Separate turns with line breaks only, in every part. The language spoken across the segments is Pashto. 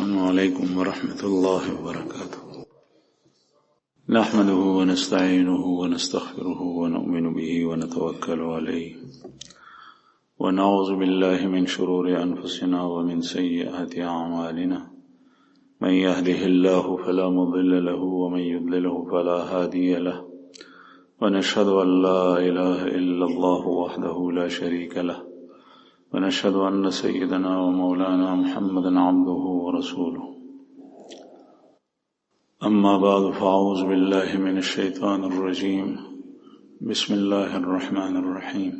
السلام عليكم ورحمة الله وبركاته. نحمده ونستعينه ونستغفره ونؤمن به ونتوكل عليه ونعوذ بالله من شرور أنفسنا ومن سيئات أعمالنا. من يهده الله فلا مضل له ومن يضلله فلا هادي له، ونشهد أن لا إله إلا الله وحده لا شريك له، ونشهد أن سيدنا ومولانا محمدا عبده ورسوله. أما بعد، فأعوذ بالله من الشيطان الرجيم. بسم الله الرحمن الرحيم.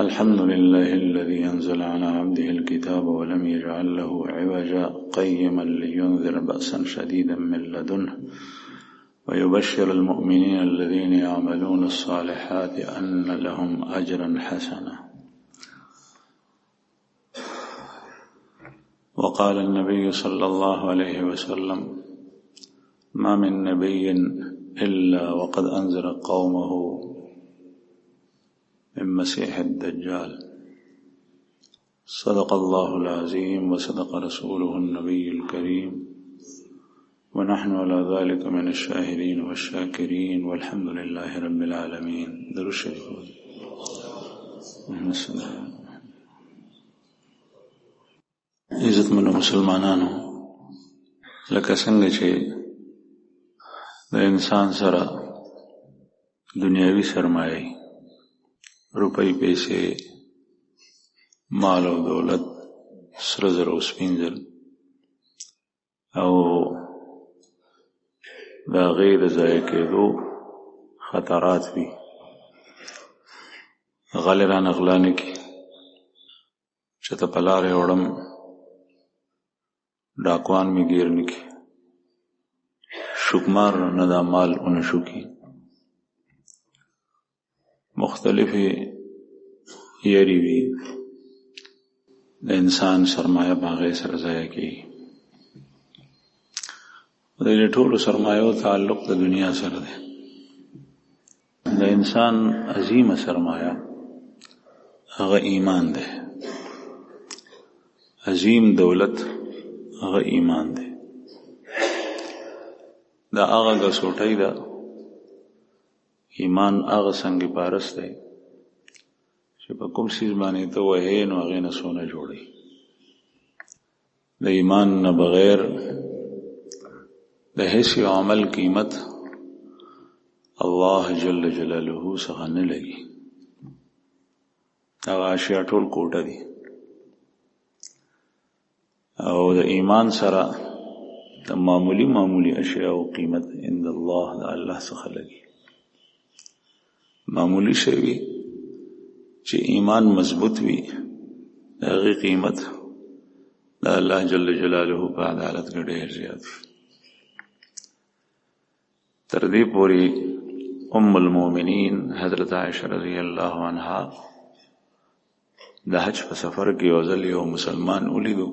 الحمد لله الذي أنزل على عبده الكتاب ولم يجعل له عوجا قيما لينذر بأسا شديدا من لدنه ويبشر المؤمنين الذين يعملون الصالحات أن لهم أجرا حسنا. وقال النبي صلى الله عليه وسلم: ما من نبي إلا وقد أنذر قومه من مسيح الدجال. صدق الله العظيم وصدق رسوله النبي الكريم، ونحن على ذلك من الشاهدين والشاكرين، والحمد لله رب العالمين. درود شریف. عزتمنو مسلمانانو، لکه څنګه چې د انسان سره دنیاوی سرمایه، روپۍ، پیسې، مال او دولت، سره زر او سپین زر، او د هغې د ضایع کېدو خطرات وي. غلې رانه غلا نه کړي چې ته په لارې وړم، ډاکوان مې ګیر نه کړي، شکمار نه دا مال ونه شو کړي. مختلفې یری وي، د انسان سرمایه په هغې سره ضایع کېږي. د دې ټولو سرمایو تعلق د دنیا سره دی. د انسان عظیمه سرمایه هغه ایمان دی. عظیم دولت هغه ایمان دی. دا هغه ګسوټۍ ده. ایمان هغه سنگ پارس دی چې په کوم څیز باندې ته وهې نو هغې نه سونه جوړوي. د ایمان نه بغیر د هیڅ یو عمل قیمت الله جل جلاله څخه نه لګي. هغه اشیا ټول کوټه دي، او د ایمان سره د معمولی اشیا او قیمت عند الله د الله څخه لګي. معمولی شی وي چې ایمان مضبوط وي، د هغې قیمت د الله جل جلاله په عدالت کې ډېر زیات وي. تر دې پورې ام المؤمنین حضرت عائشہ رضی الله عنها د حج په سفر کې یو ځل یو مسلمان ولیدو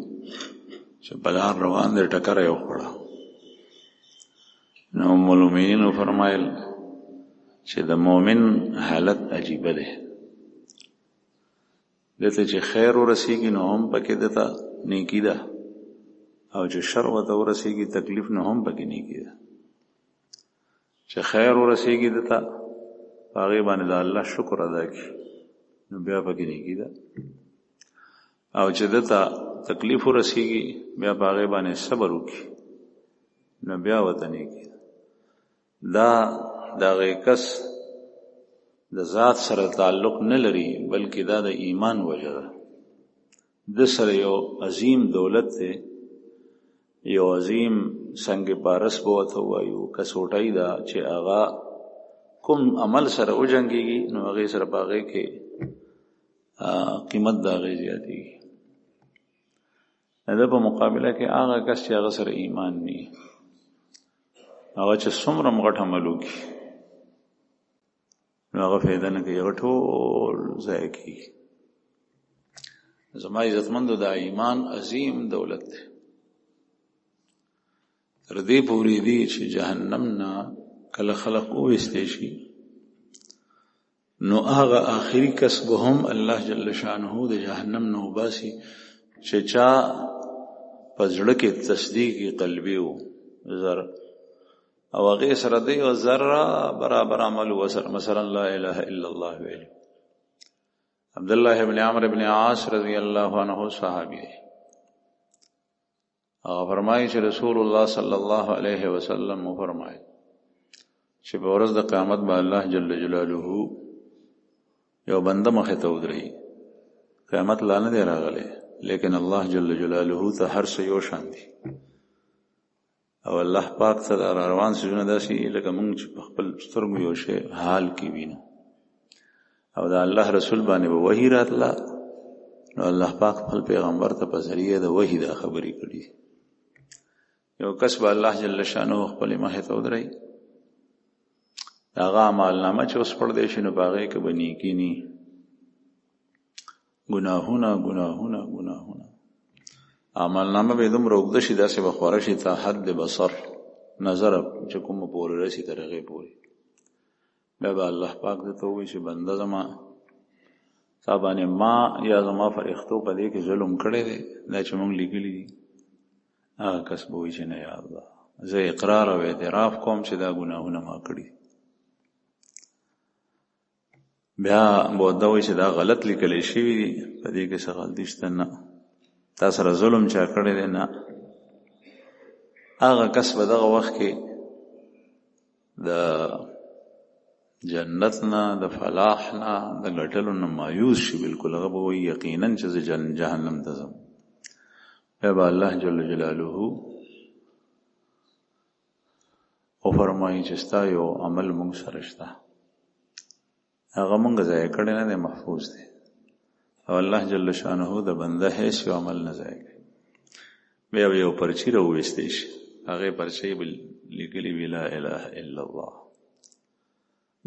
چې په لار روان دی، ټکره یې وخوړه. نو ام المؤمنین فرمایل چې د مؤمن حالت عجیبه ده. دته چې خیر ورسیږي نو هم پکې دته نیکی ده، او چې شر ورته ورسیږي تکلیف نو هم پکې نیکی ده. چې خیر ورسیږي دته په هغې باندې د الله شکر ادا کړي نو بیا پکې نیکی ده، او چې دته تکلیف ورسیږي بیا په هغې باندې صبر وکړي نو بیا ورته نیکی ده. دا د هغې کس د ذات سره تعلق نه لري، بلکې دا د ایمان وجه ده. د سره یو عظیم دولت دی، یو عظیم سنگ پارس به ورته ووایو، کسوټۍ ده چې هغه کوم عمل سره وجنګېږي نو هغې سره په هغې کې قیمت د هغې زیاتېږي. د په مقابله کې هغه کس چې هغه سره ایمان نه، هغه چې څومره غټ عمل وکړي نو هغه فایده نه کوي، هغه ټول ضایع کېږي. زما عزتمندو، دا ایمان عظیم دولت دی. تر دې پورې دی چې جهنم نه کله خلق وویستی شي نو هغه آخري کس به هم الله جل شانه د جهنم نه وباسي چې چا په زړه کې تصدیق قلبي و زر او هغه سره دی او ذره برابر عمل وسر مثلا لا اله الا الله ویل. عبد الله ابن عمرو ابن عاص رضی الله عنه صحابی دی. هغه فرمایي چې رسول الله صلی الله علیه وسلم فرمایي چې په ورځ د قیامت به الله جل جلاله یو بنده مخې ته ودرېږي. قیامت لا نه دی راغلی لیکن الله جل جلاله ته هر څه یو شان دي او الله پاک ته روان سيزونه داسي لکه مونږ چې په خپل سترګو یو شی حال کې وینو او دا الله رسول باندې به وحی راتله نو الله پاک خپل پیغمبر ته په ذریعه د وحی دا خبرې کړي. یو کس به الله جل شانه خپل مخې ته ودرېږي هغه اعمال نامه چې اوس پړ دی شي نو په هغې کې به نیکي ني ګناهونه عمل نامه به دومره اوږده شي داسې به خوره شي تا حد بصر نظر چې کومه پورې رسي تر هغې پورې. بیا به الله پاک درته ووایي چې بنده زما تا باندې ما یا زما فرښتو په دې کې ظلم کړی دی دا چې موږ لیکلي دي. هغه کس به وایي چې نه یا الله زه اقرار او اعتراف کوم چې دا ګناهونه ما کړي. بیا به ورته وایي چې دا غلط لیکلی شوي دي په دې کې څه غلطي شته نه تا سره ظلم چا کړی دی نه. هغه کس به دغه وخت کې د جنت نه د فلاح نه د ګټلو نه مایوس شي بالکل. هغه به وایي یقینا چې زه جهنم ته ځم. بیا به الله جل جلاله وفرمایي چې ستا یو عمل مونږ سره شته هغه مونږ ضایع کړی نه دی محفوظ دی او الله جل شانه د بنده هیڅ یو عمل نه ضایع کوي. بیا به یو پرچی راوویستی شي هغې پرچی به لیکلي وي لا اله الا الله.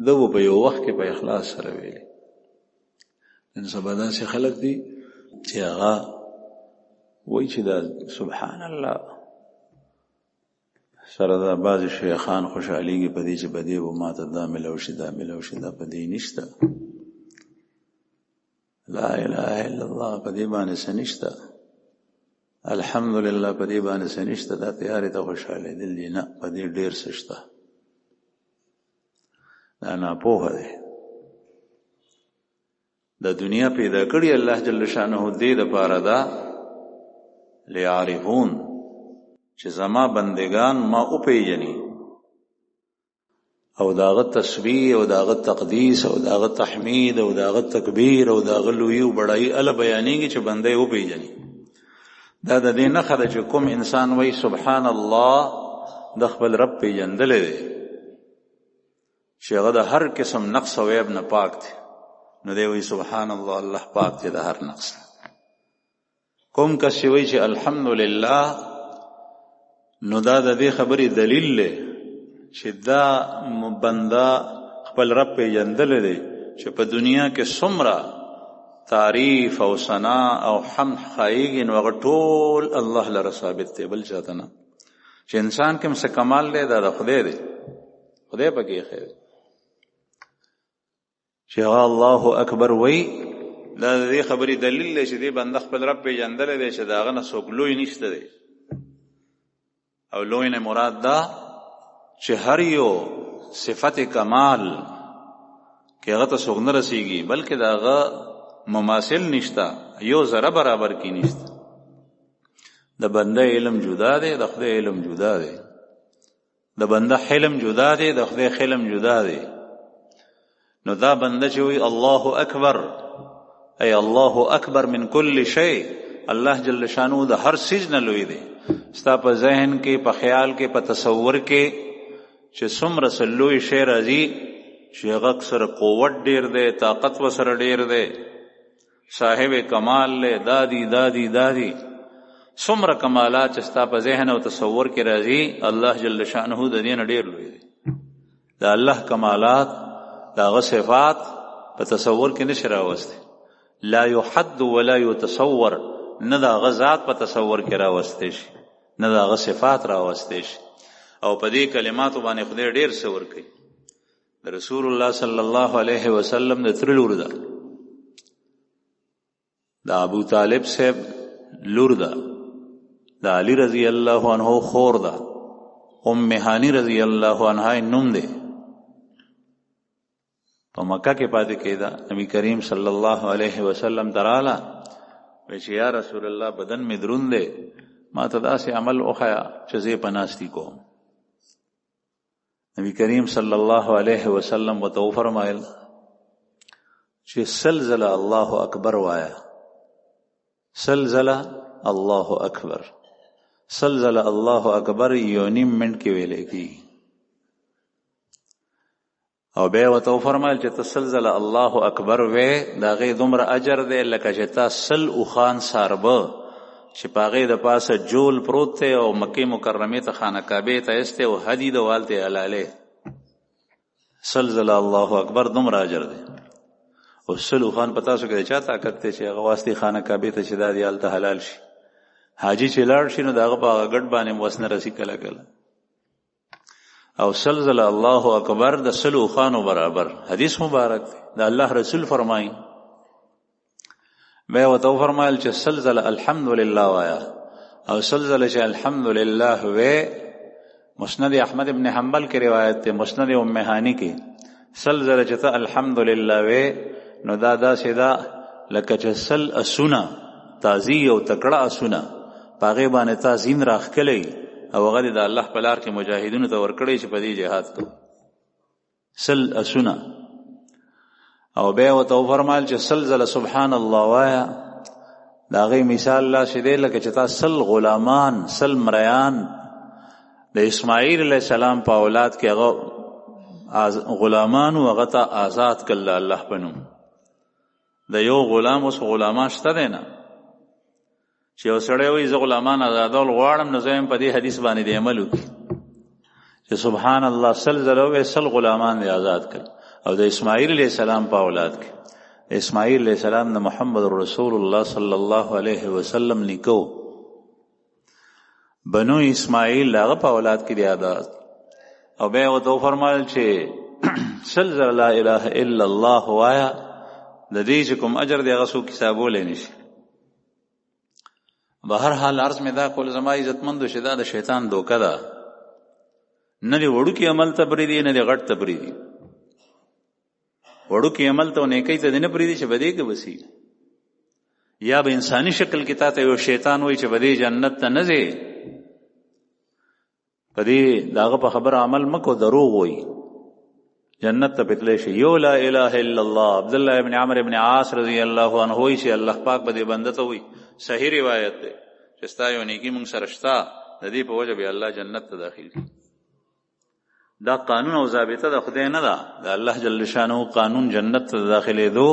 ده به په یو وخت کې په اخلاص سره ویلي. نن سبا داسې خلک دي چې هغه وایي چې دا سبحان الله سره دا بعضې شیخان خوشحالیږي په دې چې په دې به ما ته دا میلاو شي دا میلاو شي دا په دې نشته. لا اله الا الله په دې باندې څه نشته. الحمدلله په دې باندې څه نشته. دا تیارې ته خوشحالېدل دي نه په دې ډېر څه شته. دا ناپوهه دی. د دنیا پیدا کړي الله جل شانه دې دپاره ده لیعرفون چې زما بندگان ما وپیژني او داغه تسبیح او داغه تقدیس او داغه تحمید او داغه تکبیر او داغه لوی او بڑای ال بیانېږي چې بنده و پیژني. دا د دې نښه ده چې کوم انسان وایي سبحان الله د خپل رب پیژندلی دی چې هغه د هر قسم نقص او عیب نه پاک دی نو دی وایي سبحان الله الله پاک دی د هر نقص. کوم کس چې وایي چې الحمدلله نو دا د دې خبرې دلیل دی چې دا بنده خپل رب پیژندلی دی چې په دنیا کې څومره تعریف او ثنا او حمد خایږي نو هغه ټول الله لره ثابت دی بل چاته نه. چې انسان کې څه کمال دی دا د خدای دی خدای پکې خیر چې هغه الله اکبر وایي دا د دې خبرې دلیل دی چې دې بنده خپل رب پیژندلی دی چې د هغه نه څوک لوی نشته دی. او لوی نه مراد دا چې هر یو صفت کمال کې هغه ته څوک نه رسیږي بلکې د هغه مماثل نشته یو ذره برابر کی نشته. د بنده علم جدا دی د خدای علم جدا دی. د بنده حلم جدا دی د خدای حلم جدا دی. نو دا بنده چې وی الله اکبر ای الله اکبر من کل شی الله جل شانو د هر څیز نه لوی دی. ستا په ذهن کې په خیال کې په تصور کې چې څومره څه لوی شی راځي چې هغه اکثر قوت ډیر دی طاقت وسره ډیر دی صاحب کمال له دادی دادی دادی څومره کمالات چې ستا په ذهن او تصور کې راځي الله جل شانه د دې نه ډیر لوی دی. د الله کمالات دغه صفات په تصور کې نشي راوستي. لا يحد ولا يتصور نه دغه ذات په تصور کې راوستي شي نه دغه صفات راوستي شي. او په دې کلماتو باندې خدای ډیر څه ورکوي. د رسول الله صلی الله علیه وسلم د تر لور ده د ابو طالب صاحب لور ده د علی رضی الله عنه خور ده، ام هانی رضی الله عنها نوم دی. په مکه کې پاتې کېده. نبی کریم صلی الله علیه وسلم تراله وی چې یا رسول الله بدن می دروند دی، ما ته داسې عمل وښیه چې زه په ناستي کوم. نبی کریم صلی الله علیه وسلم ورته وفرمایل چې سلزله الله اکبر وایا. سلزله الله اکبر، سلزله الله اکبر یو نیم منټ کې ویلې کېږي. او بیا ورته وفرمایل چې ته سلزله الله اکبر وې، د هغې دومره اجر دی لکه چې تا سل اوښان ساربه چې په هغې د پاسه جول پروت دی او مکې مکرمې ته خانه کعبې ته ایستی او هدي د والتې حلالې. سلزله الله اکبر دومره اجر دی. او سل اوښان په تاسو کې د چا طاقت دی چې هغه واسطې خانه کعبې ته چې دا دی هلته حلال شي؟ حاجي چې لاړ شي نو د هغه په هغه ګډ باندې وس نه رسي کله کله. او سلزله الله اکبر د سلو اوښانو برابر. حدیث مبارک دی، د الله رسول فرمایي. بیا ورته وفرمایل چې سلزله الحمدلله وایا. او سلزله چې الحمدلله وې، مسند احمد ابن حنبل کې روایت دی، مسند ام هانی کې سلزله چې ته الحمدلله وې نو دا داسې ده لکه چې سل اسونه تازي او تکړه اسونه په هغې باندې تا زین راښکلی او هغه د الله په لار کې مجاهدینو ته ورکړی چې په دې جهاد کو. سل اسونه. او بیا ورته وفرمایل چې سلزله سبحان الله وایا. د هغې مثال داسې دی لکه چې تا سل غلامان، سل مریان د اسماعیل علیه السلام په اولاد کې هغه غلامانو هغه ته آزاد کړل د الله په نوم. د یو غلام اوس غلامان شته دی نه چې یو سړی وایي زه غلامان آزادول غواړم، نو زه په دې حدیث باندې د عمل وکړي چې سبحان الله سلزله ووایي سل غلامان دې آزاد کړل. او د اسماعیل علیه السلام په اولاد کې د اسماعیل علیه السلام د محمد رسول الله صلی الله علیه وسلم نیکو بنو اسماعیل هغه په اولاد کې دی آزاد. او بیا ورته وفرمایل چې سلزله لا اله الا الله وایا. د دې چې کوم اجر دی هغه څوک حسابولی نشي. به هر حال عرض مې دا کول زما عزتمندو چې دا د شیطان دوکه ده. نه دی وړوکي عمل ته پرېږدي نه دی غټ ته پرېږدي. وړوکي عمل ته او نیکۍ ته دی نه پرېږدي چې بدې کې وسي. یا به انساني شکل کې تا ته یو شیطان وایي چې بدې جنت ته نه ځې، په دې د هغه په خبره عمل مکو، دروغ وایي جنت ته پتلی شي. یو لا اله الا الله. عبدالله ابن عمرو ابن عاص رضی الله عنه وایي چې الله پاک به دې بنده ته وایي، صحیح روایت دی، چې ستا یو نیکي مونږ سره شته، د دې په وجه به الله جنت ته داخل کړي. دا قانون او ضابطه د خدای نه ده، د الله جل شانه قانون جنت ته داخلېدو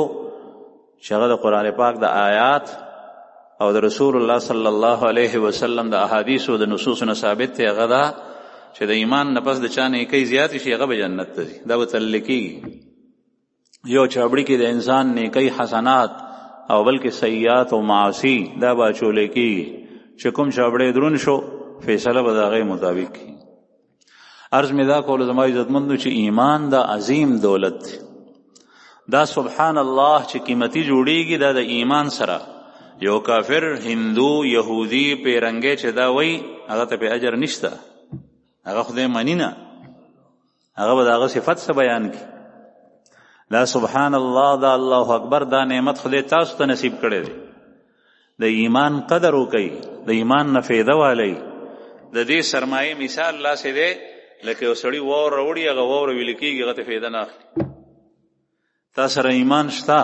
چې هغه د قرآن پاک د آیات او د رسول الله صلی الله علیه وسلم د احادیث او د نصوص نه ثابت دی. هغه دا چې د ایمان نه پس د چا نیکۍ زیاتې شي هغه به جنت ته ځي. دا به تللی کېږي. یو چابړي کې د انسان نیکۍ حسنات او بلکې سیئات او معاصي دا به اچولی کېږي چې کوم چابړی درون شو فیصله به د هغې مطابق کېږي. عرض مې دا کولو زما عزتمندو چې ایمان دا عظیم دولت دی. دا سبحان الله چې قیمتي جوړیږي دا د ایمان سره. یو کافر، هندو، یهودي، پیرنګی چې دا وایي هغه ته په اجر نشته، هغه خدای مني نه، هغه به د هغه صفت څه بیان کړي. دا سبحان الله، دا الله اکبر، دا نعمت خدای تاسو ته نصیب کړی دی. د ایمان قدر وکړئ، د ایمان نه فایده والی. د دې سرمایې مثال لاسې دی لکه یو سړي واور راوړي، هغه واوره ویلې کېږي، هغه ته فایده نه اخلي. تا سره ایمان شته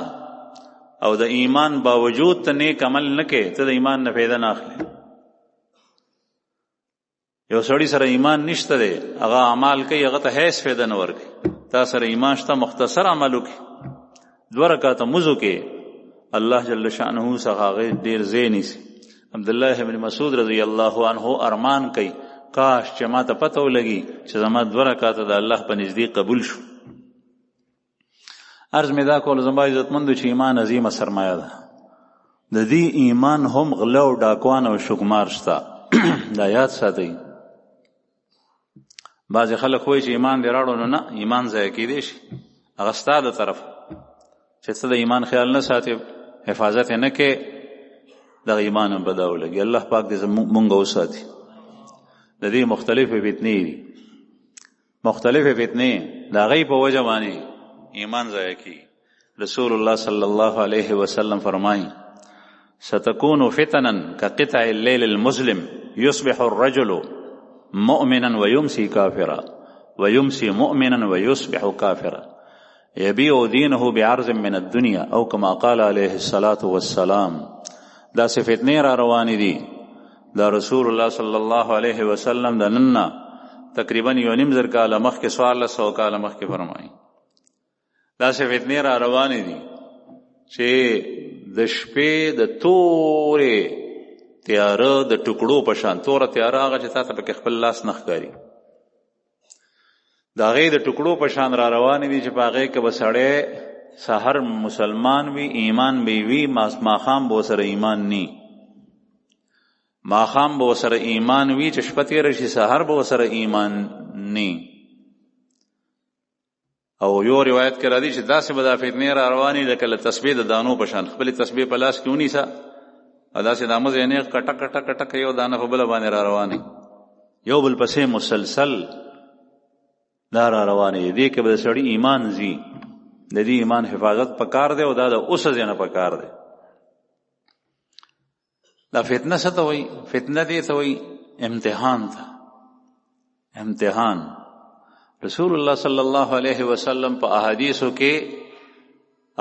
او د ایمان باوجود ته نیک عمل نه کوې، ته د ایمان نه فایده نه اخلي. یو سړي سره ایمان نشته دی، هغه اعمال کوي، هغه ته هیڅ فایده نه ورکوي. تا سره ایمان شته، مختصر عمل وکړي، 2 رکعاته لمونځ وکړي، الله جل شانه څخه هغه ډېر ځای نیسي. عبدالله ابن مسعود رضی الله عنه ارمان کوي کاش چې ما ته پته ولګي چې زما 2 رکعاته د الله په نزدیک قبول شو. عرض مې دا کول زما عزتمندو چې ایمان عظیمه سرمایه ده. د دې ایمان هم غله او ډاکوان او شکمار شته. دا یاد ساتئ. بعضې خلک وایي چې ایمان دې راوړو، نو نه، ایمان ضایع کېدی شي. هغه ستا د طرف چې ته د ایمان خیال نه ساتې، حفاظت یې نه کې، دغه ایمان هم بداو لګي. الله پاک دې مونږ وساتي. د دې مختلفې فتنې دي، مختلفې فتنې د هغې په وجه باندې ایمان ضایع کیږي. رسول الله صلی الله علیه وسلم فرمایي ستكون فتنا كقطع الليل المظلم يصبح الرجل مؤمنا ويمسي كافرا ويمسي مؤمنا ويصبح كافرا يبيع دينه بعرض من الدنيا او كما قال عليه الصلاة والسلام. دا سه فتنې را روانې دي. دا رسول الله صلی الله علیه وسلم د نن تقریبا 1.5 کاله مخکې 1400 کاله مخکې فرمایي دا سه فتنې را روانې دي چې د شپې د تورې تیاره د ټکړو په شان توره تیاره هغه چې تاسو په خپل لاس نه ښکاري د هغې د ټکړو په شان را روانې دي چې په هغې کې به سړی سحر مسلمان وي، ایمان به وي، ماښام به ورسره ایمان نی، ماښام به ورسره ایمان وي چې شپه تېره شي سحر به ورسره ایمان نی. او یو روایت کې راځي چې داسې به دا فتنې را روانې لکه له تسبیح د دانو په شان خپلې تسبیح په لاس کې ونیسه او داسې دامه ځینې کټک کټک کټک یو دانه په بله باندې را روانې یو بل پسې مسلسل دا را روانې دي کې به د سړي ایمان ځي. د دې ایمان حفاظت پکار دی او دا د اوسه ځینه پکار دی. دا فتنه څه ته وایي؟ فتنه دې ته وایي امتحان ته. امتحان رسول الله صلی الله علیه وسلم په احادیثو کې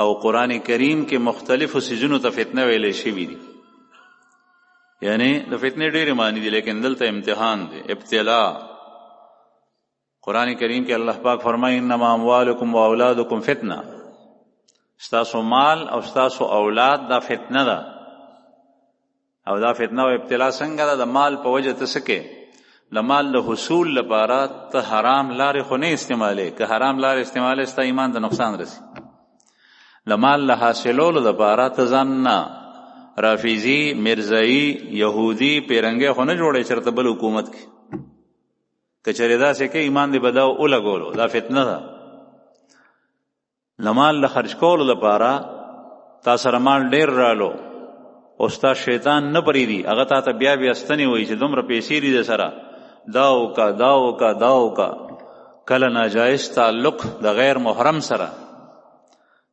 او قرآن کریم کې مختلفو څیزونو ته فتنه ویلې شوي دي. یعنی د فتنې ډېرې معنی دي لیکن دلته امتحان دی، ابتلا. قرآن کریم کې الله پاک فرمایي انما اموالکم و اولادکم فتنه. ستاسو مال او ستاسو اولاد دا فتنه ده. او دا فتنه او ابتلا څنګه ده؟ د مال په وجه ته څه کې د مال د حصول لپاره ته حرام لارې خو نه استعمالې، که حرام لارې استعمالې ستا ایمان ته نقصان رسي. د مال له حاصلولو لپاره ته ځان نه رافیزي، مرزایي، یهودي، پیرنګی خو نه جوړی چېرته بل حکومت کې. که چېرې داسې کې ایمان دې به دا ولګولو، دا فتنه ده. د مال له خرج کولو لپاره تا سره مال ډېر رالو او ستا شیطان نه پرېږدي، هغه تا ته بیا بیا ستنې وایي چې دومره پیسې دي د سره دا وکه دا وکه دا وکه. کله ناجایز تعلق د غیر محرم سره،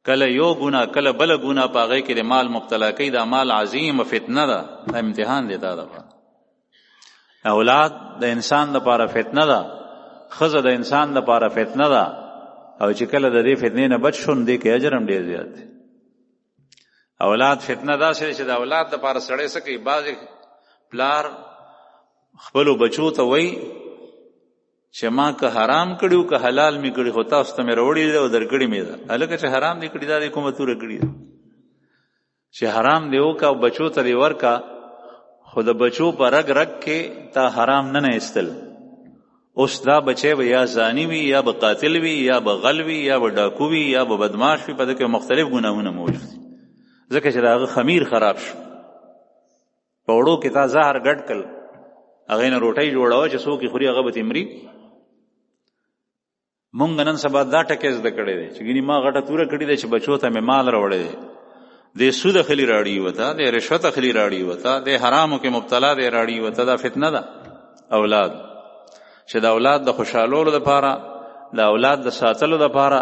کله یو ګناه کله بله ګناه په هغې کې د مال مبتلا کوي. دا مال عظیم فتنه ده، دا امتحان دی تا دپاره. اولاد د انسان دپاره فتنه ده، ښځه د انسان دپاره فتنه ده. او چې کله د دې فتنې نه بچ شو نو دې کې اجر هم ډېر زیات دی. اولاد فتنه داسې چې د اولاد دپاره سړی څه کوي؟ بعضې پلار خپلو بچو ته وایي چې ما که حرام کړي که حلال مې کړي خو تاسو ته مې راوړې ده او درکړې مې ده. هلکه چې حرام دې کړي دا دې کومه توره کړي ده چې حرام دې وکړه او بچو ته دې ورکړه، خو د بچو په رګ رګ کې تا حرام نه ایستل. اوس دا بچی به یا زانی وي یا به قاتل وي یا به غل وي یا به ډاکو وي یا به بدماش وي، په دې کې مختلف ګناهونه موجود دي. ځکه چې د هغه خمیر خراب شو، په وړو کې تا زهر ګډ کړل، هغې نه روټۍ جوړوه چې څوک یې خوري هغه به تمري. مونږ نن سبا دا ټکی زده کړی دی چې ګینې ما غټه توره کړې ده چې بچو ته مې مال راوړی دی، دې سود اخلي راړي وته، دې رشوت اخلي راړي وته، دې حرامو کې مبتلا دی راړي وته. دا فتنه ده. اولاد چې د اولاد د خوشحالولو دپاره، د اولاد د ساتلو دپاره،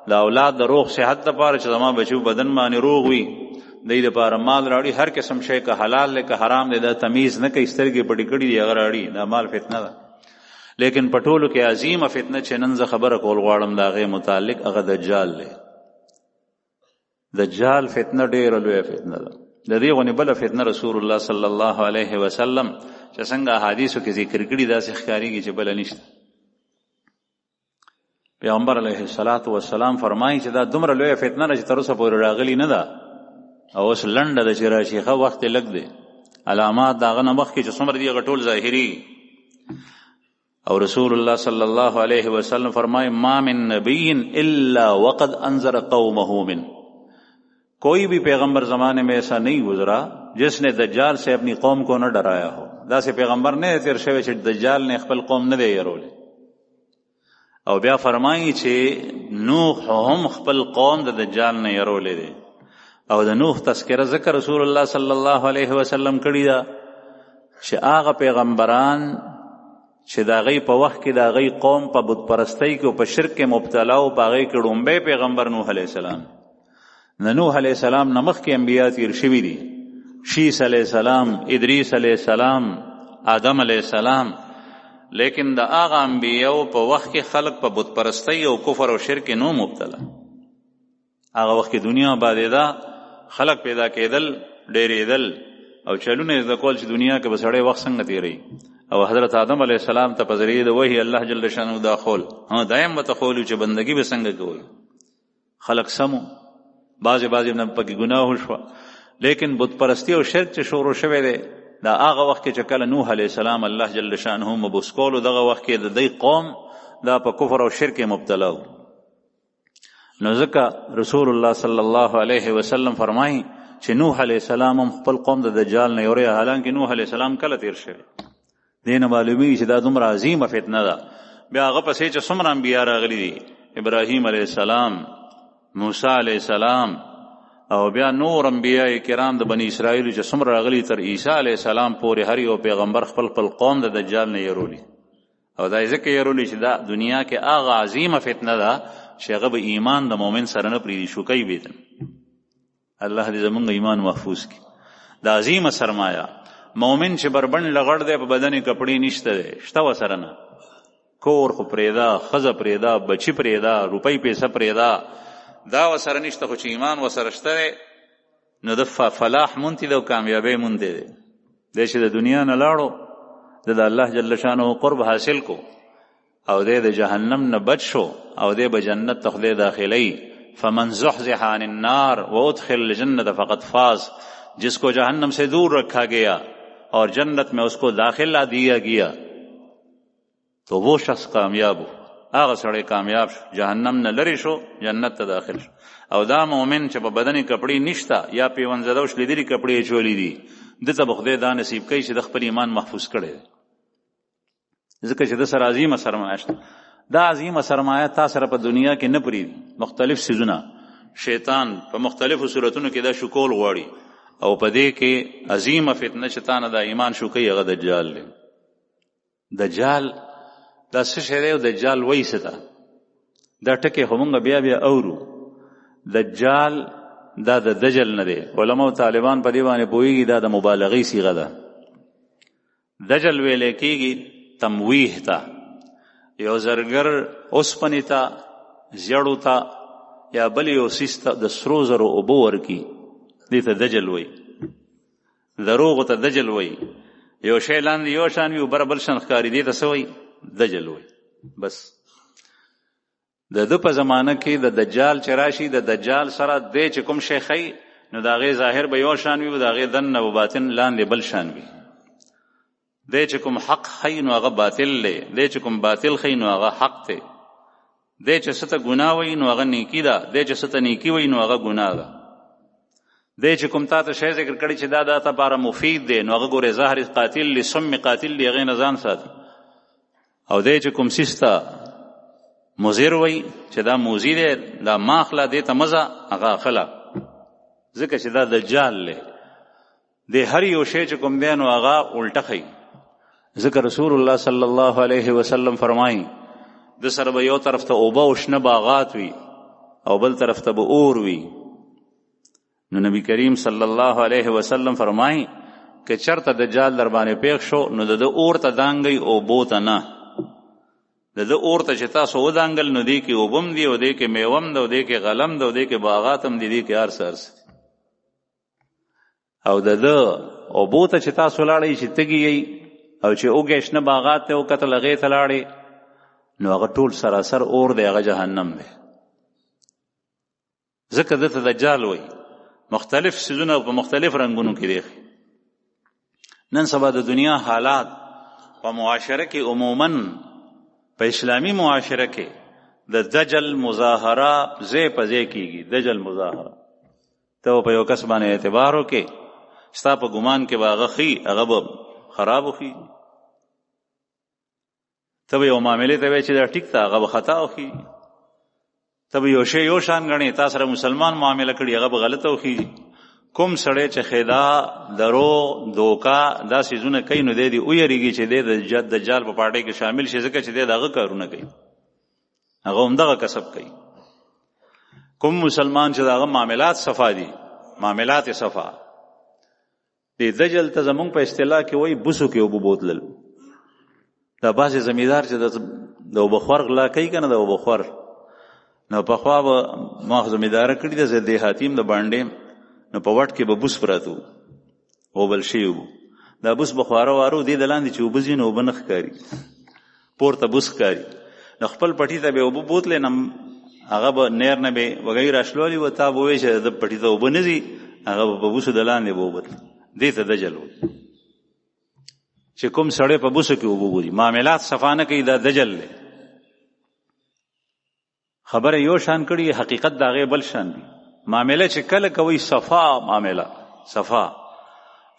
د اولاد د روغ صحت دپاره چې زما بچو بدن باندې روغ وي، دی دپاره مال راړي. هر قسم شی که حلال دی که حرام دی دا تمیز نه کوي، سترګې پټې کړي دي هغه راړي. دا مال فتنه ده. لیکن په ټولو کې عظیمه فتنه چې نن زه خبره کول غواړم د هغې متعلق هغه دجال دی. دجال فتنه ډېره لویه فتنه ده. د دې غونې بله فتنه رسول الله صلی الله علیه وسلم چې څنګه احادیثو کې ذکر کړي داسې ښکارېږي چې بله نشته. پیغمبر علیه الصلاة والسلام فرمایي چې دا دومره لویه فتنه ده چې تر اوسه پورې راغلې نه ده او اوس لنډه ده چې راشي، ښه وخت یې لږ دی. علامات د هغه نه مخکې چې څومره دي هغه ټول ظاهري. او رسول الله صلی الله علیہ وسلم فرمائے ما من نبی الا وقد انذر قومه من، کوئی بھی پیغمبر زمانے میں ایسا نہیں گزرا جس نے دجال سے اپنی قوم کو نہ ڈرایا ہو. دا سے پیغمبر نے تیر شوی چې دجال نے خپل قوم نه دی يرولې. او بیا فرمایي چې نوح هم خپل قوم د دجال نه يرولې دي. او د نوح تذکره ذکر رسول الله صلی الله علیه وسلم کړی دا چې هغه پیغمبران چې د هغوی په وخت کې د هغوی قوم په بت پرستۍ کې او په شرک کې مبتلا او په هغوی کې ړومبی پیغمبر نوح علیه السلام. د نوح علیه السلام نه مخکې انبیا تیر شوي دي، شیس علیه السلام، ادریس علیه السلام، آدم علیه السلام. لیکن د هغه انبیاو په وخت کې خلق په بت پرستۍ او کفر او شرک نو مبتلا. هغه وخت کې دنیا آبادېده، خلق پیدا کېدل، ډېرېدل او چلونه یې زده کول چې دنیا کې به سړی وخت څنګه تېروي. او حضرت آدم علیه السلام ته په ذریعې د وحي الله جل شانه دا خول دایم به ته خول چې بندګي به څنګه کوئ. خلق سمو، بعضې نه پکې ګناه شوه، لیکن بت پرستی او شرک چې شروع شوی دی دا هغه وخت کې چې کله نوح علیه السلام الله جل شانه مبوس کولو، دغه وخت کې د دې قوم دا په کفر او شرک مبتلا و. نو ځکه رسول الله صلی الله علیه وسلم فرمایي چې نوح علیه السلام هم خپل قوم د دجال نه یوری، حالانکه نوح علیه السلام کله تیر شوی. دې نه معلومیږي چې دا دومره عظیمه فتنه ده. بیا هغه پسې چې څومره انبیا راغلي دي، ابراهیم علیه السلام، موسی علیه السلام، او بیا نور انبیاء کرام د بنی اسرائیل چې څومره راغلي تر عیسی علیه السلام پورې هر یو پیغمبر خپل قوم د دجال نه یرولی. او دا ځکه یرولی چې دا دنیا کې هغه عظیمه فتنه ده چې هغه به ایمان د مؤمن سره نه پرېږدي، شوکی بیدن. الله دې زمونږ ایمان محفوظ کړي. دا عظیمه سرمایه مؤمن چې بربند لغړ دی، په بدن کپړې نشته دی، شته ورسره نه، کور خو پرېږده، ښځه پرېږده، بچي پرېږده، روپۍ پیسه پرېږده، دا ورسره نشته، خو چې ایمان ورسره شته دی نو د فلاح مونتی دی او کامیابۍ مونتی دی. دی چې د دنیا نه لاړو، د الله جل شانه قرب حاصل کو او دی د جهنم نه بچ شو او دی به جنت ته خدای داخلی. فمن زحزح عن النار وادخل الجنت فقد فاز. جس کو جہنم سے دور رکھا گیا اور جنت میں اس کو داخلہ دیا گیا تو وہ شخص کامیاب ہو. هغه سړی کامیاب شو، جهنم نه لرې شو، جنت ته داخل شو. او دا مؤمن چې په بدن کپړې نشته یا پیوند زده او شلیدلي کپړې چولی دي، دته به خدای دا نصیب کوي چې د خپل ایمان محفوظ کړی دی، ځکه چې د سره عظیمه سرمایه شته. دا عظیمه سرمایه تا سره په دنیا کې نه پرېږدي. مختلف څیزونه شیطان په مختلفو صورتونو کې دا شکول غواړي، او په دې کې عظیمه فتنه چې تا نه دا ایمان شوکی هغه دجال دی. دجال دا څه شی دی او دجال وایي څه ده؟ دا ټکي خو مونږ بیا اورو. دجال دا د دجل نه دی. علما او طالبان په دې باندې پوهېږي دا د مبالغې صیغه ده. دجل ویلی کېږي تمویح ته، یو زرګر اوسپنې ته، زیړو ته یا بل یو څیز ته د سرو زرو اوبه ورکي، دې ته دجل وایي. دروغو ته دجل وایي. یو شی لاندې یو شان وي او بره بل شان ښکاري، دې ته څه وایي؟ دجل وایي. بس د ده په زمانه کې د دجال چې راشي، د دجال سره دی چې کوم شی ښیي نو د هغې ظاهر به یو شان وي او د هغې دننه و باطن لاندې بل شان وي. دی چې کوم حق ښیي نو هغه باطل دی، دی چې کوم باطل ښیي نو هغه حق دی. دی چې څه ته ګناه وایي نو هغه نیکي ده، دی چې څه ته نیکي وایي نو هغه ګناه ده. دی چې کوم تا ته شی ذکر کړي چې دا د لپاره مفید دی نو هغه ګورې ظاهر قاتل دی، سم قاتل دی، هغې نه ځان ساتي. او دی چې کوم څیز ته مضر وایي چې دا موزي دی، دا ما اخله، دې ته مزه، هغه اخله، ځکه چې دا دجال دی. دی هر یو شی چې کوم دی نو هغه الټه ښیي. ځکه رسول الله صلی الله علیه وسلم فرمایي د سره به یو طرف ته اوبه او شنه باغات وي او بل طرف ته به اور وي. نو نبی کریم صلی الله علیه وسلم فرمایي که چرته دجال در باندې پیښ شو نو د اور ته دانګئ اوبو ته نه. د اور ته چې تاسو ودانګل نو دی کې اوبم دی او دی کې میوم دی او دی کې غلم دی او دی کې باغات هم دی کې هر څه هر څه. او د اوبو ته چې تاسو لاړئ چې تږي او چې اوږې شنه باغات ته وکتل هغې ته لاړې نو هغه ټول سراسر اور دی، هغه جهنم دی. ځکه ده ته دجال وایي. مختلف څیزونه په مختلف رنګونو کې دی. نن سبا د دنیا حالات په معاشره کې عموماً په اسلامي معاشره کې د دجل مظاهره ځای په ځای کېږي. دجل مظاهره ته په یو کس باندې اعتبار وکړې، ستا په ګمان کې به هغه ښي، هغه به خراب وښي. ته به یو معاملې ته وایې چې دا ټیک ده، هغه به خطا وښي. ته یو شی یو شان غنې، تا سره مسلمان معامله کړي هغه به غلطه وخیږي. کوم سړی چې خدا درو دوکا دا سيزونه کوي نو دی ویریږي چې دی د دجال په پارټي کې شامل شي، ځکه چې دی دغه کارونه کوي، هغه هم دغه کسب کوي. کوم مسلمان چې دغه معاملات صفا دي، معاملات صفا دی، دجل ته زمونږ په اصطلاح کې وایي بوسو کې اوبه بوتلل. دا بعضې زمیدار چې د اوبخور غلا کوي که نه، د اوبخور نو پخوا به ما زمیداره کړي ده، زه دیهاتیم د باندې نو په وټ کې به بوس پراتو اوبل شوي وو، دا بوس به خواره وارو دې د لاندې چې اوبه ځي نو اوبه نه ښکاري، پورته بوس ښکاري، نو خپل پټي ته به اوبه بوتلې نه هغه به نیر نه به وږی راشلولي و، تا به وایي چې د پټي ته اوبه نه ځي، هغه به په بوسو د لاندې به اوبه دې ته دجل وایي. چې کوم سړی په بوسو کې اوبه بولي معاملات صفا نه کوي، دا دجل دی. خبره یو شان کړي، حقیقت د هغې بل شان دی. معامله چې کله کوي صفا معامله، صفا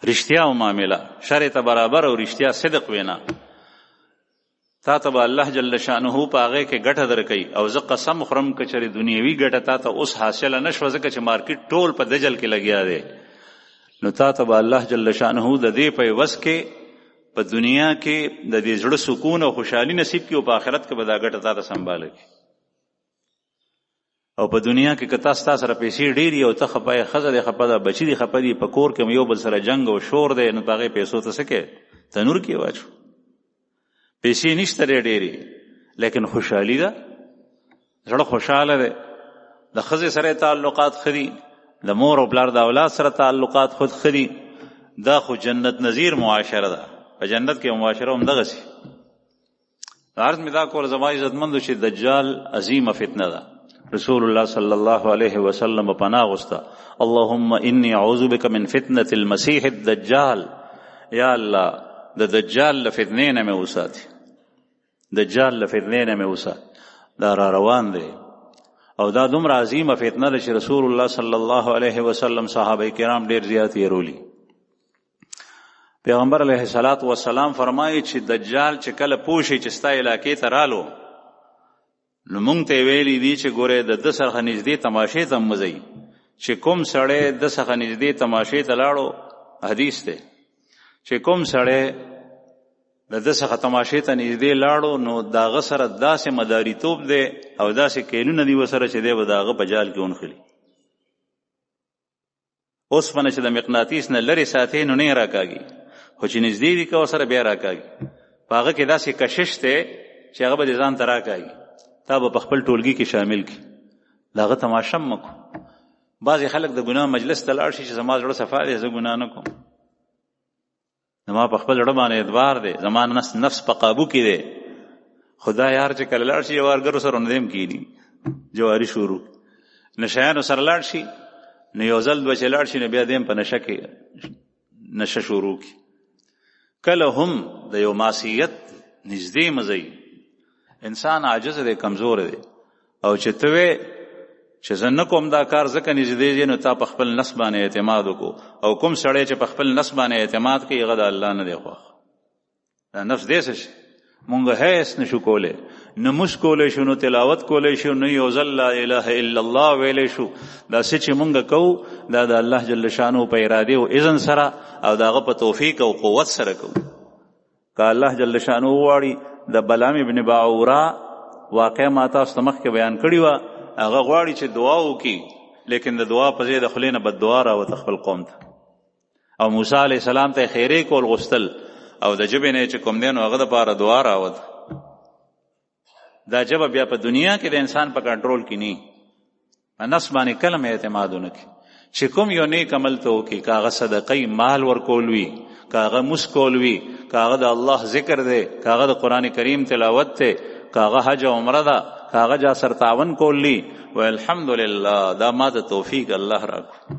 رښتیا او معامله، شرع ته برابر او رښتیا صدق وینا، تا ته به الله جل شانه په هغې کې ګټه درکوي. او زه قسم خورم که چېرې دنیوي ګټه تا ته اوس حاصله نه شوه، ځکه چې مارکیټ ټول په دجل کې لګیا دی، نو تا ته به الله جل شانه د دې په عوض کې په دنیا کې د دې زړه سکون او خوشحالي نصیب کړي، او په آخرت کې به دا ګټه تا ته سنباله کړي. او په دنیا کې که تا سره پیسې ډېرې او ته خفه یې، ښځه دې خفه ده، بچي دې خفه دي، په کور کې یو بل سره جنګ او شور دی، نو په هغې پیسو ته څه کوې؟ تنور کې واچو. پیسې نشته دی ډېرې، لیکن خوشحالي ده، زړه خوشحاله دی، د ښځې سره تعلقات ښه دي، د مور او پلار د اولاد سره تعلقات خود ښه دي، دا خو جنت نظیر معاشره ده. په جنت کې معاشره هم دغسې. عرض مې دا کول زما عزتمندو چې دجال عظیمه فتنه ده. رسول الله صلی الله علیه وسلم پناه غوسته، اللهم انی اعوذ بک من فتنة المسیح الدجال، یا الله د دجال له فتنې نه مې وساتي، دجال له فتنې نه مې وساتي. دا را روان دی او دا دومره عظیمه فتنه ده چې رسول الله صلی الله علیه وسلم صحابه کرام ډېر زیات یې رولي. پیغمبر علیه الصلاۃ والسلام فرمایي چې دجال چې کله پوه شي چې ستا علاقې ته رالو، نو مونږ ته ویلي دي چې ګورې د ده څخه نږدې تماشې ته مه ځئ. چې کوم سړی ده څخه نږدې تماشې ته لاړو، حدیث دی چې کوم سړی د ده څخه تماشې ته نږدې لاړو نو د هغه سره داسې مداریتوب دی او داسې کیلونه دي ورسره چې دی به د هغه په جال کې ونښلي. اوسپنه چې د مقناطیس نه لرې ساتې نو نه یې راکاږي، خو چې نږدې دي که ورسره بیا راکاږي. په هغه کې داسې کشش دی چې هغه به دې ځان ته راکاږي، تا به په خپل ټولګي کې شامل کړي، د هغه تماشه مه کړو. بعضې خلک د ګناه مجلس ته لاړ شي چې زما زړه صفا دی، زه ګناه نه کوم، زما په خپل زړه باندې اعتبار دی، زما نفس په قابو کې دی. خدا یار چې کله لاړ شي جوارګرو سره نه دیم کېني، جواري شروع نشیانو سره لاړ شي نو یو ځل دوه چې لاړ شي نو بیا دیم په نشه کې نشه شروع کړي. کله هم د یو معصیت نږدې مه ځئ. انسان عاجز دی، کمزور دی، او چې ته وې چې زه نه کوم دا کار ځکه نږدې ځې نو تا په خپل نفس باندې اعتماد وکړو. او کوم سړی چې په خپل نفس باندې اعتماد کوي هغه د الله نه دی خوښ. دا نفس دی څه شي؟ مونږ هیڅ نشو کولی، نه مونځ کولی شو، نه تلاوت کولی شو، نه یو ځل لا اله الا الله ویلی شو. دا څه چې مونږ کوو دا د الله جل شانو په ارادې او اذن سره او د هغه په توفیق او قوت سره کوو. که الله جل شانو وغواړي، د بلام ابن باعورا واقع ما تاسو ته مخکې بیان کړې وه، هغه غواړي چې دعا وکړي، لیکن د دعا په ځای د خولې نه بد دعا راوته خپل قوم ته. او موسی علیه السلام ته خیرې کول غوښتل او د ژبې نه چې کوم دی نو هغه دپاره دعا راوته. دا ژبه بیا په دنیا کې د انسان په کنټرول کې نه، په نفس باندې کله مې اعتماد ونه کړي. چې کوم یو نیک عمل ته وکړي، که هغه صدقې مال ورکول وي، که هغه موس کول وي، که هغه د الله ذکر دی، که هغه د قرآن کریم تلاوت دی، که هغه حج او عمره ده، که هغه جا سر تعاون کولی، و الحمدلله دا ما ته توفیق الله راکړو،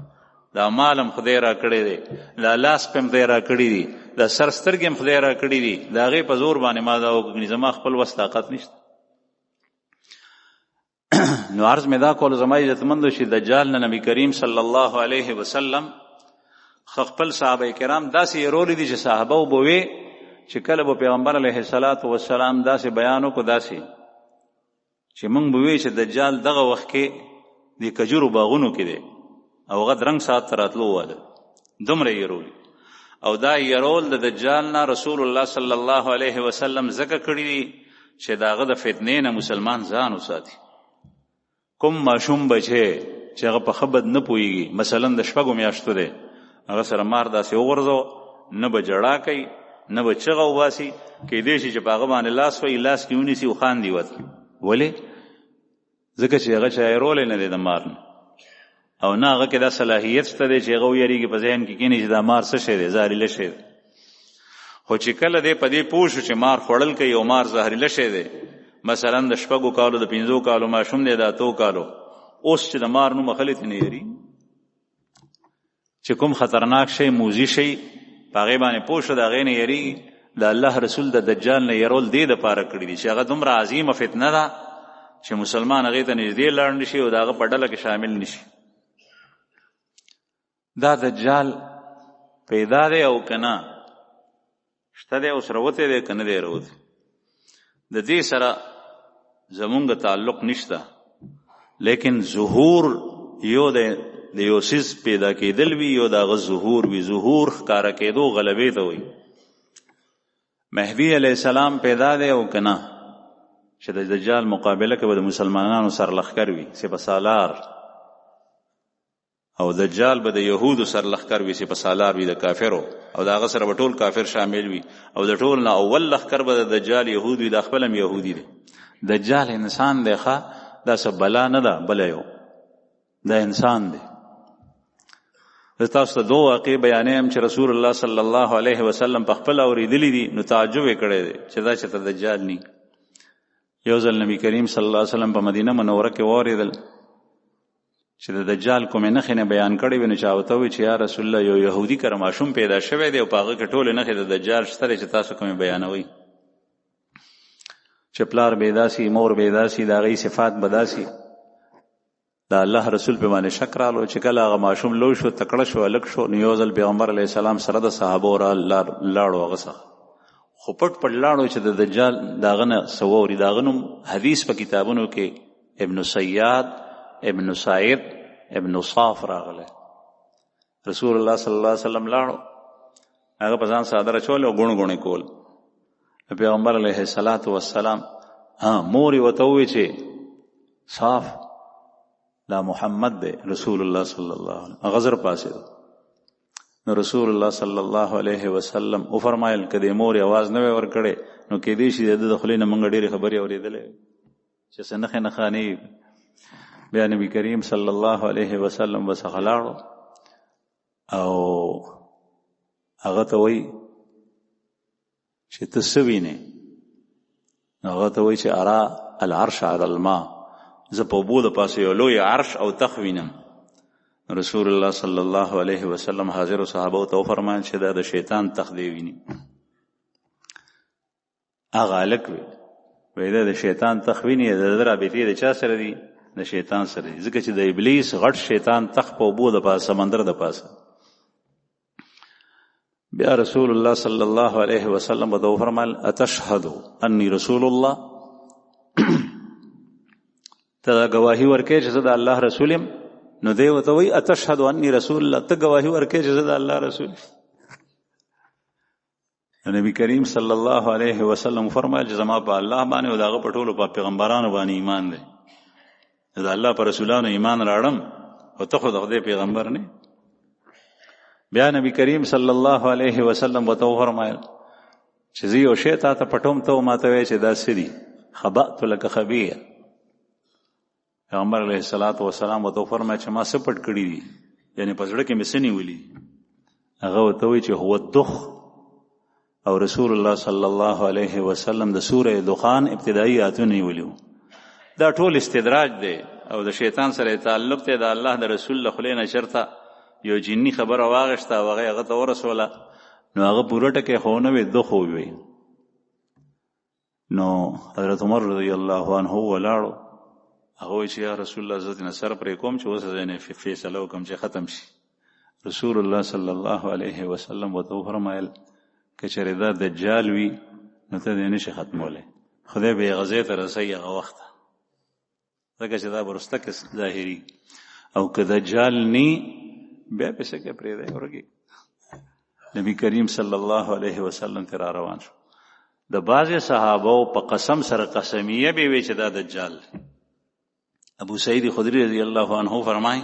دا مال هم خدای را کړی دی، دا لاس په هم خدای را کړي دي، دا سر سترګې هم خدای را کړي دي، د هغې په زور باندې ما دا وکړي، زما خپل وس طاقت نشته. نو عرض مې دا کول زما عزتمندو چې دجال نه نبی کریم صلی الله علیه وسلم خپل صحابه کرام داسې یې رولی دي چې صحابه به وې چې کله به پیغمبر علیه الصلاۃ والسلام داسې بیان وکړو، داسې چې موږ به وی چې دجال دغه وخت کې د کجورو باغونو کې دی او هغه درنګ ساعت ته راتلو واده دومره یې او دا يرول د دجال نه رسول الله صلی الله علیه وسلم ذکر کړی دی چې داغه د فتنې نه مسلمان ځان وساتي. کوم ماشوم بچي چې هغه په خبد نه پويږي مثلا د شپږو میاشتو دی هغه سره مار داسې وغورځو نه به جړا کوي نه به چغه وباسي کېدای شي چې په هغه باندې لاس وي لاس کې ونیسي او خاندي وته ولې ځکه چې هغه چا رول نه دی د مار او نه هغه کې دا صلاحیت شته دی چې هغه ویریږي په ذهن کې کینی چې دا مار څه شی دی زهرجن شی دی. خو چې کله دی په دې پوه شو چې مار خوړل کوي او مار زهرجن شی دی مثلا د شپږو کالو د 5 کالو ماشوم دی د 8 کالو اوس چې د مار نوم خلک نه یری چې کوم خطرناک شی موزي شی هغه باندې پوه شو د هغې نه یری د الله رسول د دجال نه یرول دی د پاره کړی دی چې هغه دومره عظیمه فتنه ده چې مسلمان هغې ته نږدې لاړ نشي او د هغه په ډله کې شامل نشي. دا دجال پیدا دی او کنه شته دی او سره وتی دی که نه دی راوتی د دې سره زمونږ تعلق نشته لیکن ظهور یو د یو څیز پیدا کېدل وي یو د هغه ظهور وي ظهور ښکاره کېدو غلبې ته وایي. مهدي علیه السلام پیدا دی او کنه چې د دجال مقابله کې به د مسلمانانو سرلښکر وي سپه سالار او دجال به د یهودو سرلښکر وي سپه سالار وي د کافرو او د هغه سره به ټول کافر شامل وي او د ټول نه اول لښکر به د دجال یهود وي دا خپل هم یهودي دی. دجال انسان دی ښه دا څه بلا نه ده بله یو دا انسان دی. زه تاسو ته 2 واقعې بیانوم چې رسول الله صلی الله علیه وسلم په خپل اورېدلي دي نو تعجب یې کړی دی چې دا چېرته دجال نی. یو ځل نبی کریم صلی الله علیه وسلم په مدینه منوره کې واورېدل چې د دجال کومې نښې نه بیان کړې وي نو چا ورته ووایي چې یا رسول الله یو یهودي کره ماشوم پیدا شوی دی او په هغه کې ټولې نښې د دجال شته دی چې تاسو کومې بیانوئ چې پلار به داسي مور به داسي د هغې صفات به داسي. د الله رسول په باندې شک رالو چې کله هغه ماشوم لوی شو تکړه شو هلک شو نو یو ځل پیغمبر علیه السلام سره د صحابو لاړو هغه څخه خو پټ پټ لاړو چې د دجال د هغه نه څه واوري. د هغه نوم حدیث په کتابونو کې ابن سیاد ابن سعید ابن صاف راغلی. رسول الله صلی الله علیه وسلم لاړو هغه په ځان څادر اچول او ګوڼ ګوڼې کول. پیغمبر علیه السلام مور یې ورته ووایي چې صاف دا محمد دی رسول الله صلی الله علیه وسلم غزر پاسېدو نو رسول الله صلی الله علیه وسلم وفرمایل که د مور آواز نه وی ورکړی نو کېدای شي د ده د خولې نه موږ ډېرې خبرې اورېدلی چې څه نښې نښانې. بیا نبي کریم صلی الله علیه وسلم ورڅخه لاړو او هغه ته وایي چې ته څه وینې نو هغه ته وایي چې ارا العرش علی الماء زه په اوبو د پاسه یو لوی عرش او تخ وینم. رسول الله صلی الله علیه وسلم حاضرو صحابو ته وفرمایل چې دا د شیطان تخ دی ویني. هغه هلک وی دا د شیطان تخ ویني د ده رابطې د چا سره دي د شیطان سره دي ځکه چې د ابلیس غټ شیطان تخ په اوبو د پاسه سمندر د پاسه. بیا رسول الله صلی الله علیه وسلم ته وفرمایل اتشهد انی رسول الله ته گواهی ورکې چې زه د الله رسول یم نو دی ورته وایي اتشهد انی رسول الله ته گواهی ورکې چې زه د الله رسول یم. نبی کریم صلی الله علیه وسلم فرمایل چې زما په الله باندې او د هغه په ټولو په پیغمبرانو باندې ایمان دی د الله په رسولانو ایمان راړم او ته خو د خدای پیغمبر نه. بیا نبی کریم صلی الله علیه وسلم ورته وفرمایل چې زه یو شی تا ته پټوم ته ماته وایې چې دا څه دي خبأت لک خبیر. پیغمبر علیه السلام ورته وفرمایل چې ما څه پټ کړي دي یعنې په زړه کې مې څه نیولي دي. هغه ورته وایي چې هو الدخ او رسول الله صلی الله علیه وسلم د سوره دخان ابتدایي آیتونه نیولي وو. دا ټول استدراج دی او د شیطان سره تعلق دی د الله د رسول له خولې نه چېرته یو جني خبره واغېسته او هغه ته ورسوله نو هغه پوره ټکی خو نه وی دخ ووی. نو حضرت عمر رضی الله عنه ولاړو هغه وایي چې یا رسول الله زه دې نه سر پرې کوم چې اوس ځینې فیصله وکړم چې ختم شي. رسول الله صلی الله علیه وسلم ورته وفرمایل که چېرې دا دجال وي نو ته دې نشي ختمولی خدای به یې غزې ته رسوي هغه وخته ځکه چې دا برسته کې ظاهري او که دجال نی بیا پسې کې پرې دی ورګي. نبی کریم صلی الله علیه وسلم تر روان شو. د بعض صحابه په قسم سره قسمیه به وی چې دا دجال. ابو سعید خدری رضی الله عنه فرمایي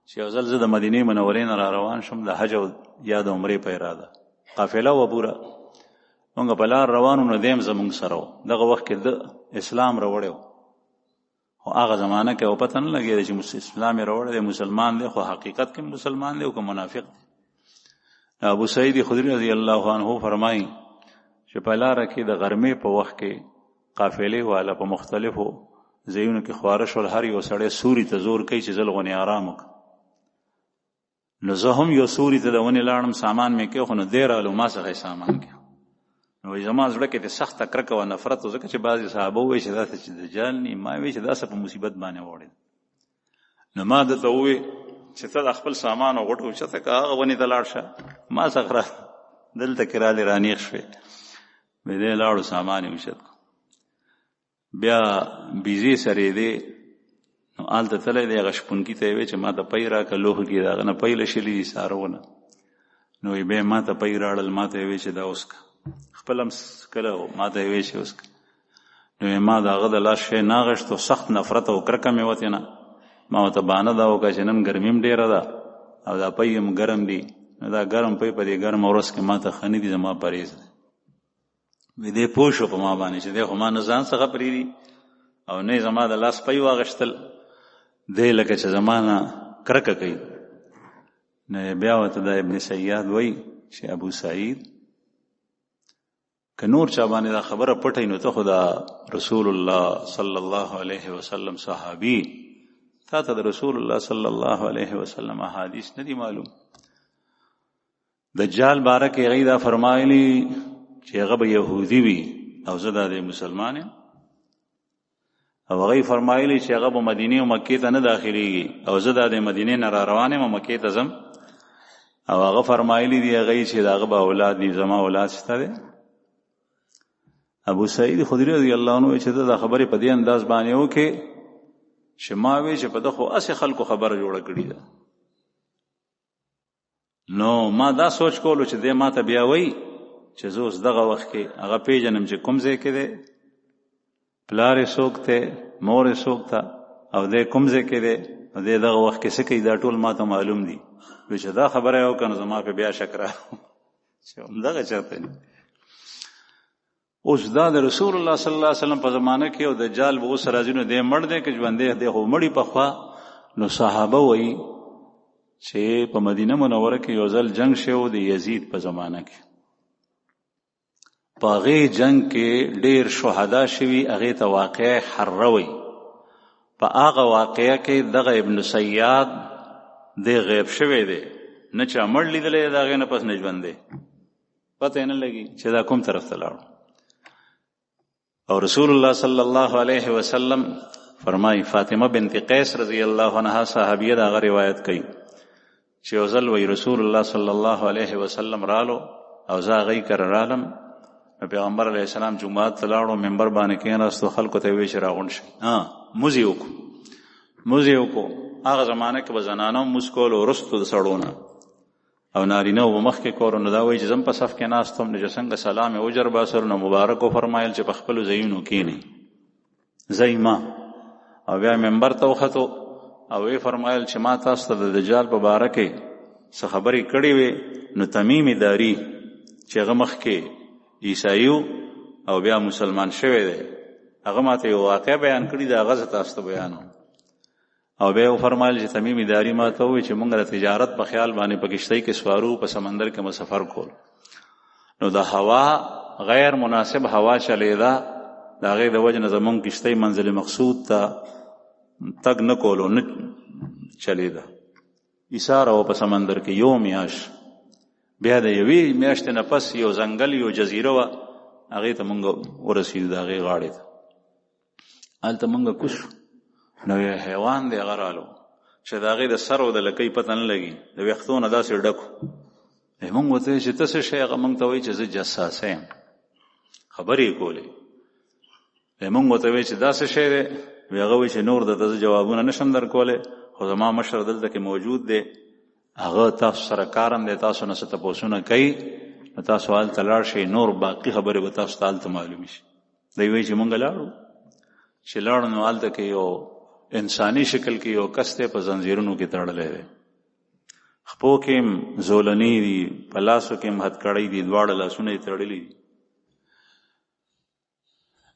چې یو ځل زه د مدینه منورې نه را روان شم د حج او یا د عمرې په اراده، قافله و بوره موږ په لار روانو نو دیم زموږ سره و. دغه وخت کې د اسلام راوړی و، خو هغه زمانه کې او پته نه لګېده چې اسلام یې راوړی دی، مسلمان دی، خو حقیقت کې مسلمان دی او که منافق دی. ابو سعید خدری رضی الله عنه فرمایي چې په لاره کې د غرمې په وخت کې قافلې والا په مختلفو ځایونو کې خواره شول، هر یو سړی سوري ته زور کوي چې زه لغونې آرام وکړم. نو زه هم یو سوري ته د ونې لاړم، سامان مې کېښو، نو دی راغلو ما څخه یې سامان کېښو. نو زما زړه کې د سخته کرکه او نفرت و، ځکه چې بعضې صحابه ووایي چې دا چې دجال نی، ما وایي چې دا څه په مصیبت باندې وړی. نو ما درته ووایي چې ته د خپل سامان او غټ اوچته که هغه ونې ته لاړ شه، ما څخه را دلته کې رالې رانیغ شوې. مې دی لاړو سامان یې اوچت کړو، بیا بیزې سره یې دی نو هلته تللی دی، هغه شپونکي ته یې وی چې ما ته پی راکړه، لوښو کې د هغه نه پی لشلي دي سارونه. نو یې بیا ما ته پی راړل، ما ته یې وی چې دا اوس که خپل هم کله ما ته یې وی چې اوس که. نو ما د هغه د لاس شی نه اغېشتو، سخت نفرت او کرکه مې وتې نه. ما ورته بهانه دا وکړه چې نن ګرمي هم ډېره ده او دا پی هم ګرم دي، نو دا ګرم پی په دې ګرمه ورځ کې ما ته ښه نه دي، زما پرهیز دی. وی دی پوه شو په ما باندې چې دی خو ما نه ځان څخه پرېږدي او نه زما د لاس پی واغېشتل، دی لکه چې زما نه کرکه کوي. نو بیا ورته دا ابن سیاد وایي چې ابو سعید که نور چا باندې دا خبره پټی نو ته خو دا رسول الله صلی الله علیه وسلم صحابي، تا ته د رسول الله صلی الله علیه وسلم احادیث نه دي معلوم. دجال باره کې هغوی دا فرمایلي چې هغه به یهودي وي او زه دا د مسلمان یم، او هغوی فرمایلي چې هغه به مدینې او مکې ته نه داخلېږي او زه دا د مدینې نه را روان یم او مکې ته ځم. او هغه فرمایلي دي هغوی چې د هغه به اولاد دي، زما اولاد شته دی. ابو سعید خدری رضی الله عنه چې دا خبرې په دې انداز باندې وکړي چې ما وی چې په ده خو اسې خلکو خبره جوړه کړې ده. نو ما دا سوچ کولو چې دی ما ته بیا وایي چې زه اوس دغه وخت کې هغه پیژنم چې کوم ځای کې دی، پلار یې څوک دی، مور یې څوک ده او دی کوم ځای کې دی، او دی دغه وخت کې څه کوي، دا ټول ما ته معلوم دي. وی چې دا خبره یې وکړه نو زما په بیا شک راغی چې همدغه چېرته دي. اوس دا د رسول الله صلی الله علیه وسلم په زمانه کې او دجال به اوس راځي نو دی مړ دی که ژوندی دی، خو مړي پخوا. نو صحابه وایي چې په مدینه منوره کې یو ځل جنگ شوی د یزید په زمانه کې، په هغې جنگ کې ډېر شهدا شوي، هغې ته واقعه حره وایي. په هغه واقعه کې دغه ابن سیاد دی غیب شوی دی، نه چا مړ لیدلی د هغې نه پس نه ژوندی، پته یې نه لګي چې دا کوم طرف ته لاړو. او رسول الله صلی الله علیه وسلم فرمای فاطمه بنت قیس رضی الله عنها صحابیه دا روایت کوي چې یو ځل وی رسول الله صلی الله علیه وسلم رالو او زه هغې کره رالم، پیغمبر علیه السلام جمعات ته لاړو، منبر باندې کېناستو، خلکو ته وی چې راغونډ شي، مونځ یې وکړو. هغه زمانه کې به زنانه هم مونځ کول وروستو د سړو نه، او نارینه به مخکې کول. نو دا وایي چې زم په صف کې ناستم، نو چې څنګه سلام یې وجر باسر نو مبارک وفرمایل چې په خپلو ځایونو کښېنئ، ځئ ما. او بیا منبر ته وختو او وی فرمایل چې ما تاسو ته د دجال په باره کې څه خبرې کړې وې. نو تمیم داري چې هغه مخکې عیسایو او بیا مسلمان شوی دی، هغه ما ته یو واقع بیان کړي دی، هغه زه تاسو ته بیانوم. او بیا فرمایل چې تمیم داري ما ته ووایي چې موږ د تجارت په خیال باندې په کشتۍ کې سوارو، په سمندر کې مو سفر کول. نو د هوا غیر مناسب هوا چلیده، د هغې د وجې نه زمونږ کشتۍ منزل مقصود ته تګ نه کولو، نه چلیده، ایساره و په سمندر کې یو میاشت. بیا د یوې میاشتې نه پس یو ځنګل، یو جزیره وه، هغې ته مونږ ورسېدو، د هغې غاړې ته. هلته مونږ کوز شو، نو یو حیوان دی هغه رالو چې د هغې د سر او د لکۍ پته نه لګي، د ویښتو نه داسې ډکو. مونږ ورته وایي چې ته څه شی؟ هغه مونږ ته وایي چې زه جساسه یم. خبرې یې کولې. مونږ ورته وایي چې دا څه شی دی؟ وی هغه وایي چې نور درته جوابونه نشم درکولی، خو زما مشر دلته کې موجود دی، هغه تاسو سره کارم دی، تاسو نه څه تپوسونه کوي، نو تاسو هلته لاړ شئ، نور باقي خبرې به تاسو ته هلته معلومې شي. دی وایي چې مونږ لاړو، چې لاړو نو هلته کې یو انساني شکل کې یو کس دی، په زنځیرونو کې تړلی دی، خپو کې هم زولنې دي، په لاسو کې هم هتکړۍ دي، دواړه لاسونه یې تړلي دي.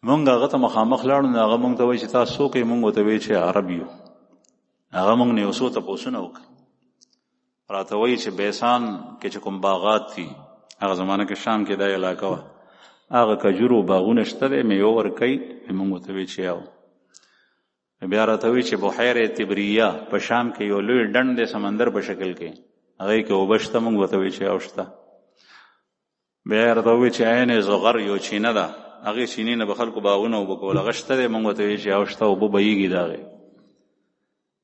مونږ هغه ته مخامخ لاړو، نو هغه مونږ ته وایي چې تاسو څوک یې؟ مونږ ورته وایي چې عرب یو. هغه مونږ نه یو څو تپوسونه وکړل، راته وایي چې بیسان کې چې کوم باغات دي، هغه زمانه کې شام کې دا علاقه وه، هغه کجورو باغونه شته دی، میوه ورکوي. مونږ ورته وایي چې یو. بیا راته وایي چې بحیره تبریه په شام کې یو لوی ډنډ دی سمندر په شکل کې، هغې کې اوبه شته. مونږ ورته وایي چې یو شته. بیا راته وایي چې عین زغر یو چینه ده، هغې چینې نه به خلکو باغونه اوبه کول، هغه شته دی. مونږ ورته وایي چې یو شته، اوبه بهیږي د هغې.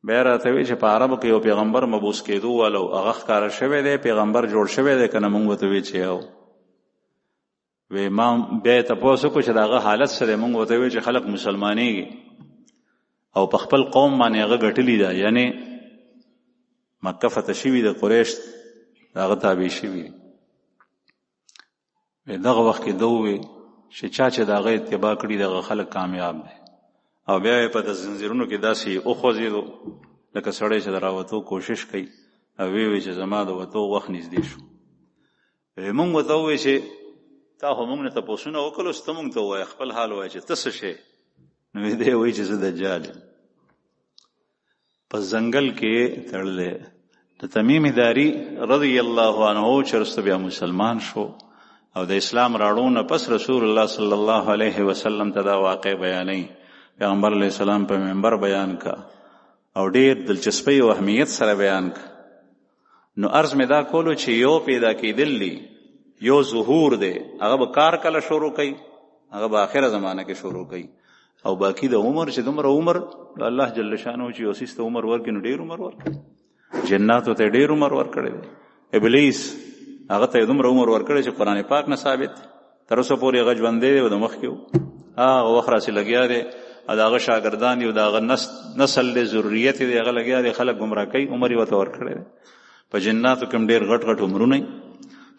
بیا راته وایي چې په عربو کې یو پیغمبر مبوس کېدو والا هغه ښکاره شوی دی، پیغمبر جوړ شوی دی که نه؟ مونږ ورته وایي چې یو. وی ما بیا یې تپوس وکړو چې د هغه حالت څه دی؟ مونږ ورته وایي چې خلک مسلمانېږي او په خپل قوم باندې هغه ګټلي ده، یعنی مکه فتح شوي د قریش د هغه تابع شوي. دغه وخت کې ده ووی چې چا چې د هغه اتباع کړي دغه خلک کامیاب دی. او بیا یې په د زنځیرونو کې داسې وخوځېدو لکه سړی چې د راوتو کوشش کوي، او وی چې زما د وتو وخت نږدې شو. مونږ ورته ووایي چې تا خو مونږ نه تپوسونه وکړل، اوس ته مونږ ته ووایه، خپل حال ووایه چې ته څه شی؟ نو دی وایي چې زه دجال یم. په ځنګل کې تړلی. د تمیم داري رضی الله عنه چې وروسته بیا مسلمان شو او د اسلام راړو نه پس رسول الله صلی الله علیه وسلم ته دا واقع بیانوي، پیغمبر علیه السلام په منبر بیان کا او ډیر دلچسپۍ او اهمیت سره بیان کا. نو عرض مې دا کولو چې یو پیدا کېدل دی، یو ظهور دی، هغه به کار کله شروع کوي؟ هغه به آخره زمانه کې شروع کوي. او باقی د عمر چې دومره عمر الله جل شانه چې یو څیز ته عمر ورکړي نو ډېر عمر ورکړي. جناتو ته ډېر عمر ورکړی دی. ابلیس هغه ته دومره عمر ورکړی چې قرآن پاک نه ثابت تر اوسه پورې هغه ژوندی دی او د مخکې و هغه وخت راسې لګیا دی، او د هغه شاګردان دي او د هغه نسل دی، ذریت دی، هغه لګیا دی، خلک ګمراه کوي. عمر یې ورته ورکړی دی. په جناتو کې هم ډېر غټ غټ عمرونه وي،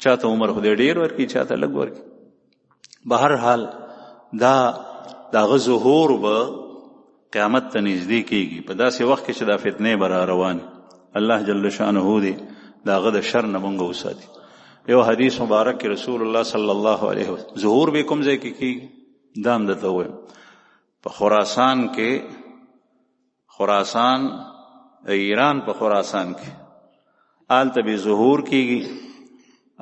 چاته عمر خدای ډېر ورکړي، چاته لږ ورکړي. به هر حال دا هغه ظهور به قیامت ته نږدې کېږي، په داسې وخت کې چې دا فتنې به را روانې. الله جل شانه دی د هغه د شر نه موږ وساتي. یو حدیث مبارک کې رسول الله صلی الله علیه وسلم ظهور به کوم ځای کې کېږي؟ دا هم درته وایم. په خراسان کې، خراسان ایران په خراسان کې هلته به ظهور کېږي.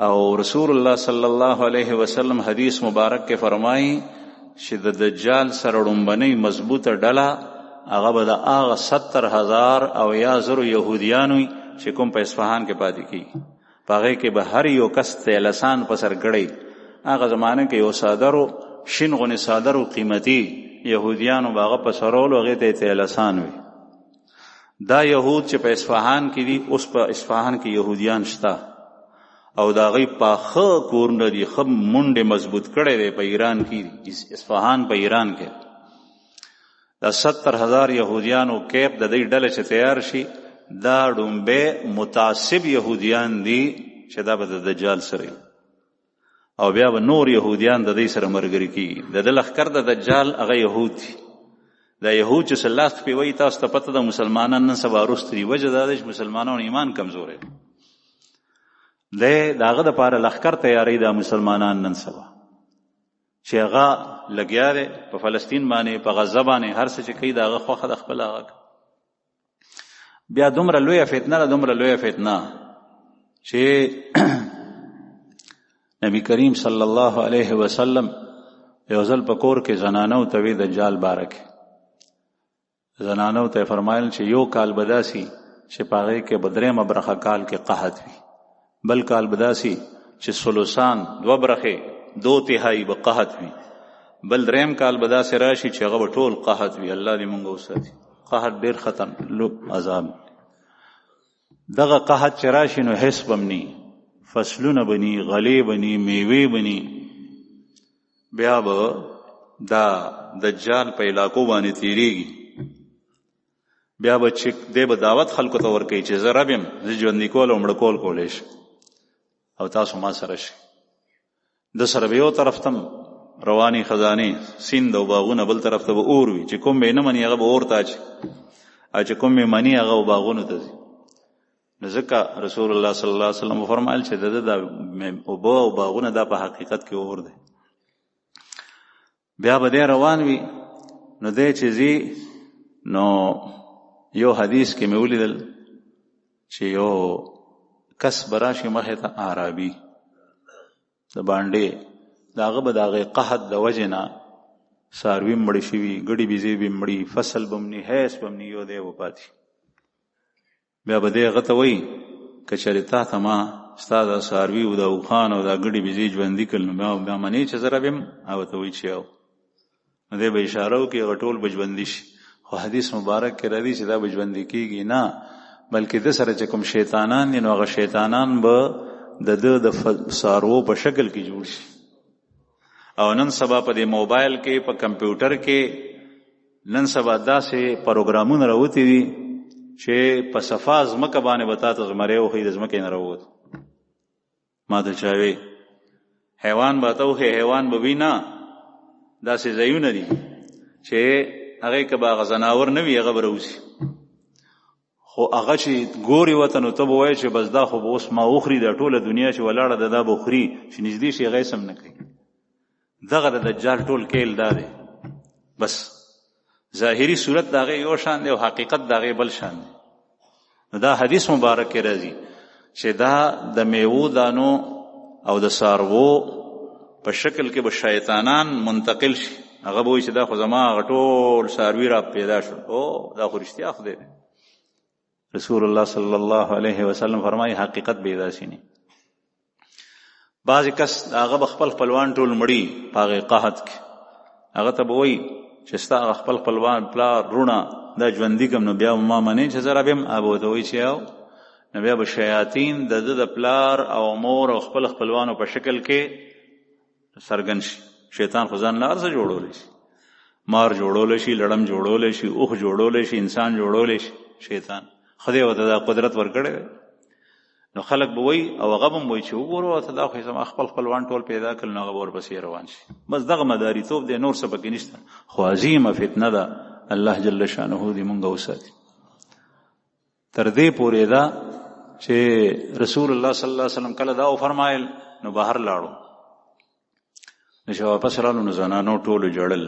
او رسول الله صلی الله علیه وسلم حدیث مبارک کې فرمایي چې د دجال سره ړومبنۍ مضبوطه ډله هغه به د هغه 70,000 او یا زرو یهودیان وي چې کوم په اصفهان کې پاتې کېږي. په هغې کې به هر یو کس تیلسان په سر ګړی. هغه زمانه کې یو صادرو شین غونې صادرو قیمتي یهودیانو به هغه په سرولو، هغې ته تیلسان وي. دا یهود چې په اصفهان کې دي، اوس په اصفهان کې یهودیان شته او دا غي پاخه کورونه دي، خب منډه مضبوط کړي دي. په ایران کې اصفهان په ایران کې دا 70,000 یهودیانو کېپ د دې ډلې چې تیار شي، دا ډومبه متعصب یهودیان دي چې دا به د دجال سره، او بیا به نور یهودیان د دې سره مرګري کیږي. د لښکر د دجال هغه یهود دي. دا یهود چې سلاست په وی تاسو ته پته د مسلمانانو نن سبا وروستري وجه دا ده چې مسلمانانو ایمان کمزور دی. داغه د پاره لښکر تیاری د مسلمانان نن سبا چې هغه لګیا دی په فلسطین باندې، په غزه باندې، هر څه چې کوي داغه خوخه د خپل هغه. بیا دومره لویه فتنه، دومره لویه فتنه چې نبی کریم صلی الله علیه وسلم یو ځل په کور کې زنانو ته وی دجال بارک، زنانو ته فرمایل چې یو کال بداسي چې پاغه کې بدرېمه برخه کال کې قحط وي، بل کال بداسي چې سلوسان 2 برخه 2/3 به قحط وي، بل دریم کال بداسي راشي چې هغه ټول قحط وي. الله دې مونږ وساتي. قحط ډیر خطر لو عذاب. دغه قحط چې راشي نو هیڅ بمني، فصلونه بني، غلې بني، میوه بني. بیا به دا دجال په علاقو باندې تیریږي بیا به چې دی به دعوت خلکو ته ورکوي چې زه رب یم، زه ژوندي کول او مړه کول کولی شم او تاسو ما سره شئ. د سره به یو طرف ته رواني خزانې سیند او باغونه، بل طرف ته به اور وي، چې کوم به یې نه مني هغه به اور ته اچي او چې کوم یې مني هغه به باغونو ته ځي. نو ځکه رسول الله صلی الله علیه وسلم فرمایل چې د اوبه او باغونه دا په حقیقت کې اور دی. بیا به دی روان وي، نو دی چې ځي نو یو حدیث کې مې ولیدل چې یو کس به راشي مخې ته عربي د باندې، د هغه به د هغې قحط د وجې نه څاروي مړې شوي، ګډې بیزې به مړي، فصل به مني، حیث به مني، یو دی به پاتې. بیا به دی هغه ته وایي که چېرې تا ته ما ستا دا څاروي او دا اوښان او دا ګډې بیزې ژوندي کړل نو بیا منې چې زه رب یم؟ هغه ته وایي چې او نو دی به اشاره وکړي هغه ټول به ژوندي شي. خو حدیث مبارک کې راځي چې دا به ژوندي کېږي نه، بلکې د سره چې کوم شیطانان دي نو هغه شیطانان به د ده د څاروو په شکل کې جوړ شي. او نن سبا په دې موبایل کې، په کمپیوټر کې نن سبا داسې پروګرامونه راوتي دي چې په صفا ځمکه باندې به تا ته زمری وښیي، د ځمکې نه راووت. ما ته چا وی حیوان به ته وښیي، حیوان به وي نه، داسې ځایونه دي چې هغې که به هغه ځناور نه وي هغه به راوځي، خو هغه چې ګوري ورته نو ته به وایې چې بس دا خو به اوس ما وخوري، دا ټوله دنیا چې ولاړه ده دا به خوري، چې نږدې شي هغه یې سم نه کوي. دغه د دجال ټول کیل دا دی، بس ظاهري صورت د هغې یو شان دی او حقیقت د هغې بل شان دی. نو دا حدیث مبارک کې راځي چې دا د میوو دانو او د څاروو په شکل کې به شیطانان منتقل شي. هغه به وایي چې دا خو زما هغه ټول څاروي را پیدا شول، او دا خو رښتیا خدای دی. رسول الله صلی الله علیه وسلم فرمایي حقیقت به داسې نه. بعضې کس هغه به خپل خپلوان ټول مړي په هغې قحط کې، هغه ته به وایي چې ستا هغه خپل خپلوان پلار رونه دا ژوندي کړم نو بیا ما منې چې زه رب یم؟ هغه به ورته وایي چې او نو بیا به شیاطین د ده د پلار او مور او خپل خپلوانو په شکل کې څرګند شي. شیطان خو ځان له هر څه جوړولی شي، مار جوړولی شي، لړم جوړولی شي، اوښ جوړولی شي، انسان جوړولی شي. شیطان خدای ورته دا قدرت ورکړی دی. نو خلک به وایي او هغه به هم وایي چې وګوره ورته دا خو زما خپل خپلوان ټول پیدا کړل، نو هغه به ورپسې روان شي. بس دغه مداریتوب دی، نور څه پکې نشته. خو عظیمه فتنه ده، الله جل شانه دې مونږ وساتي. تر دې پورې ده چې رسول الله صلی الله علیه وسلم کله دا وفرمایل نو بهر لاړو، نو چې واپس رالو نو زنانو ټولو ژړل.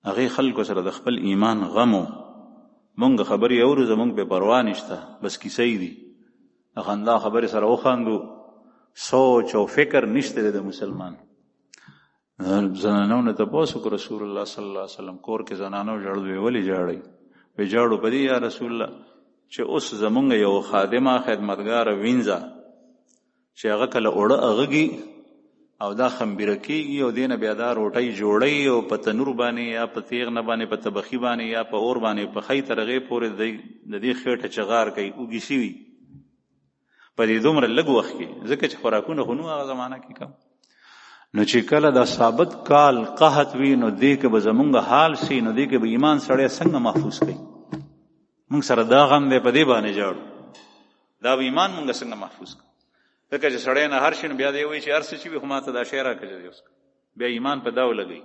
هغې خلکو سره د خپل ایمان غم و. مونږ خبرې اورو زمونږ بې پروا نشته، بس کیسې دي، د خندا خبرې سره وخاندو، سوچ او فکر نشته دی د مسلمان. زنانو نه تپوس وکړو رسول الله صلی الله علیه وسلم کور کې زنانو ژړل، وی ولې ژاړئ؟ وی ژاړو په دې یا رسول الله چې اوس زمونږ یو خادمه خدمتګاره وینځه چې هغه کله اوړه اغږي او دا خمبیره کېږي او دې نه بیا دا روټۍ جوړوي او په تنور باندې یا په تیغ نه باندې په طبخي باندې یا په اور باندې پخوي تر هغې پورې د دې خېټه چغار کوي، اوږې شوي په دې دومره لږ وخت کې، ځکه چې خوراکونه خو نو هغه زمانه کې کم. نو چې کله دا ثابت کال قحط وي نو دې کې به زمونږ حال شي، نو دې کې به ایمان سړی څنګه محفوظ کوي؟ مونږ سره دا غم دی، په دې باندې ژاړو، دا به ایمان مونږ څنګه محفوظ کوي؟ ځکه چې سړی نه هر شي نو بیا دی وایي چې هر څه چې وي خو ما ته دا شی راکړه دی، اوس بیا ایمان په دا ولګوي.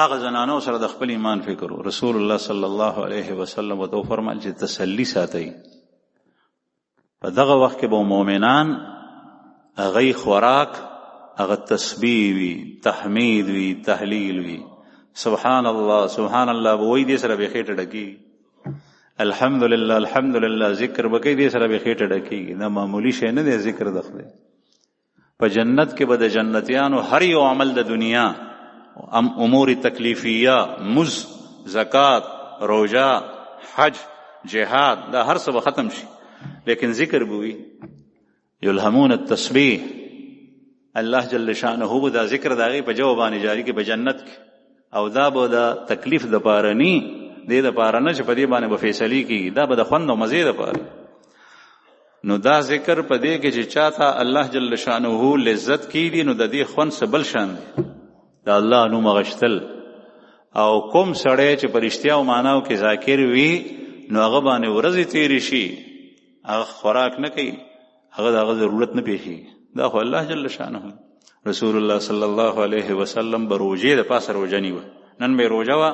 هغه زنانو سره د خپل ایمان فکر و. رسول الله صلی الله علیه وسلم ورته وفرمایل چې تسلي ساتئ. په دغه وخت کې به مؤمنان هغې خوراک هغه تسبیح وي، تحمید وي، تهلیل وي، سبحان الله سبحان الله به وایي، دې سره به خېټه ډکېږي. الحمدلله الحمدلله ذکر به کوي، دې سره به خېټه ډکېږي. دا معمولی شی نه دی ذکر د خدای. په جنت کې به د جنتیانو هر یو عمل د دنیا امور تکلیفیه، مز، زکات، روژه، حج، جهاد، دا هر څه به ختم شي، لیکن ذکر به وي. یلهمون التسبیح، الله جل شانه به دا ذکر د هغې په جو باندې جاری کې په جنت کې، او دا به د تکلیف د پاره نی، دې د پاره نه چې په دې باندې به فیصلې کېږي، دا به د خوند او مزې د پاره. نو دا ذکر په دې کې چې چاته الله جل شانه لذت کېږي نو د دې خوند څه بل شان دی. د الله نوم غشتل او کوم سړی چې په رښتیاو معناو کې ذاکر وي نو هغه باندې ورځې تېرې شي هغه خوراک نه کوي هغه د هغه ضرورت نه پیښیږي دا خو الله جل شانه. رسول الله صلی الله علیه وسلم به روژې د پاسه روژه نیوه. نن به روژه وه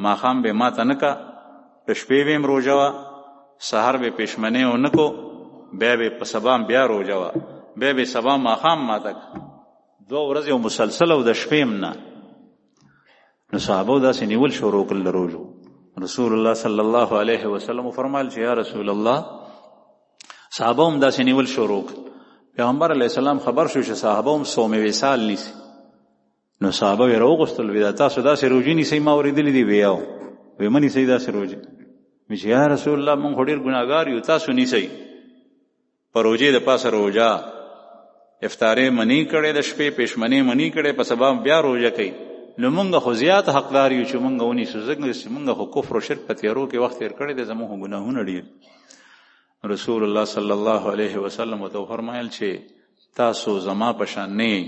ماښام به ماته نه که په شپې به م روژه وه سهار به پېشمنۍ ونه کو بیا به په سبا بیا روژه وه بیا به سبا ماښام ماته که 2 ورځې مسلسل او د شپې م نه. نو صحابو داسې نیول شروع کړل د روژو. رسول الله صلی الله علیه وسلم فرمایل چې یا رسول الله صحابه هم داسې نیول شروع کړل. پیغمبر علیه السلام خبر شو چې صحابه هم صوم وصال نیسي. نو صحابه یې راوغوښتل وی دا تاسو داسې روژې نیسئ ما اورېدلي دي وی وی مه نیسئ داسې روژې. وی چې یا رسول الله موږ خو ډېر ګناهګار یو تاسو نیسئ په روژې د پاسه روژه افطارې منی کړې د شپې پېشمنۍ منی کړې په سبا بیا روژه کوي نو موږ خو زیات حقدار یو چې موږ ونیسو ځکه چې موږ خو کفر او شرک په تیارو کې وخت تېر کړی دی زموږ ګناهونه ډېر. رسول الله صلی الله علیه وسلم ورته فرمایل چې تاسو زما په شان نه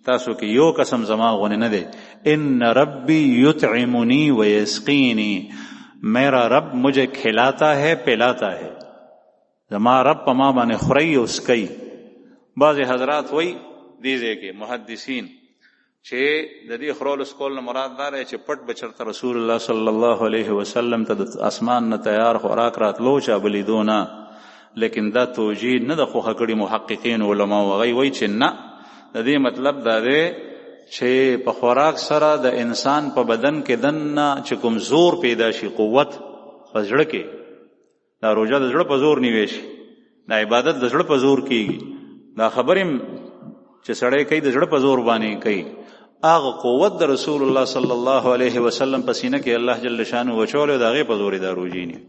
تاسو کې یو قسم زما غونې نه دی. ان ربی یطعمنی و یسقینی میرا رب مجھے کھلاتا ہے پلاتا ہے. زما رب په ما باندې خوري او سکي. بعض حضرات وای دې ځای کې محدثین چې د دې خورول سکول نه مراد دا دی چې پټ بچرته رسول الله صلی الله علیه وسلم ته د اسمان نه تیار خوراک راتلو چا بلیدو نه. لیکن دا توجیه نه د خوښه کړي محققین علما وغی وای چې نه د دې مطلب دا دی چې په خوراک سره د انسان په بدن کې دننه چې کوم زور پیدا شي قوت په زړه کې دا روژه د زړه په زور نیوي شي دا عبادت د زړه په زور کېږي دا خبرې چې سړی کوي د زړه په زور باندې کوي هغه قوت د رسول الله صلی الله علیه وسلم په سینه کې الله جل شانه وچول د هغې په زور دا روژې نیوي.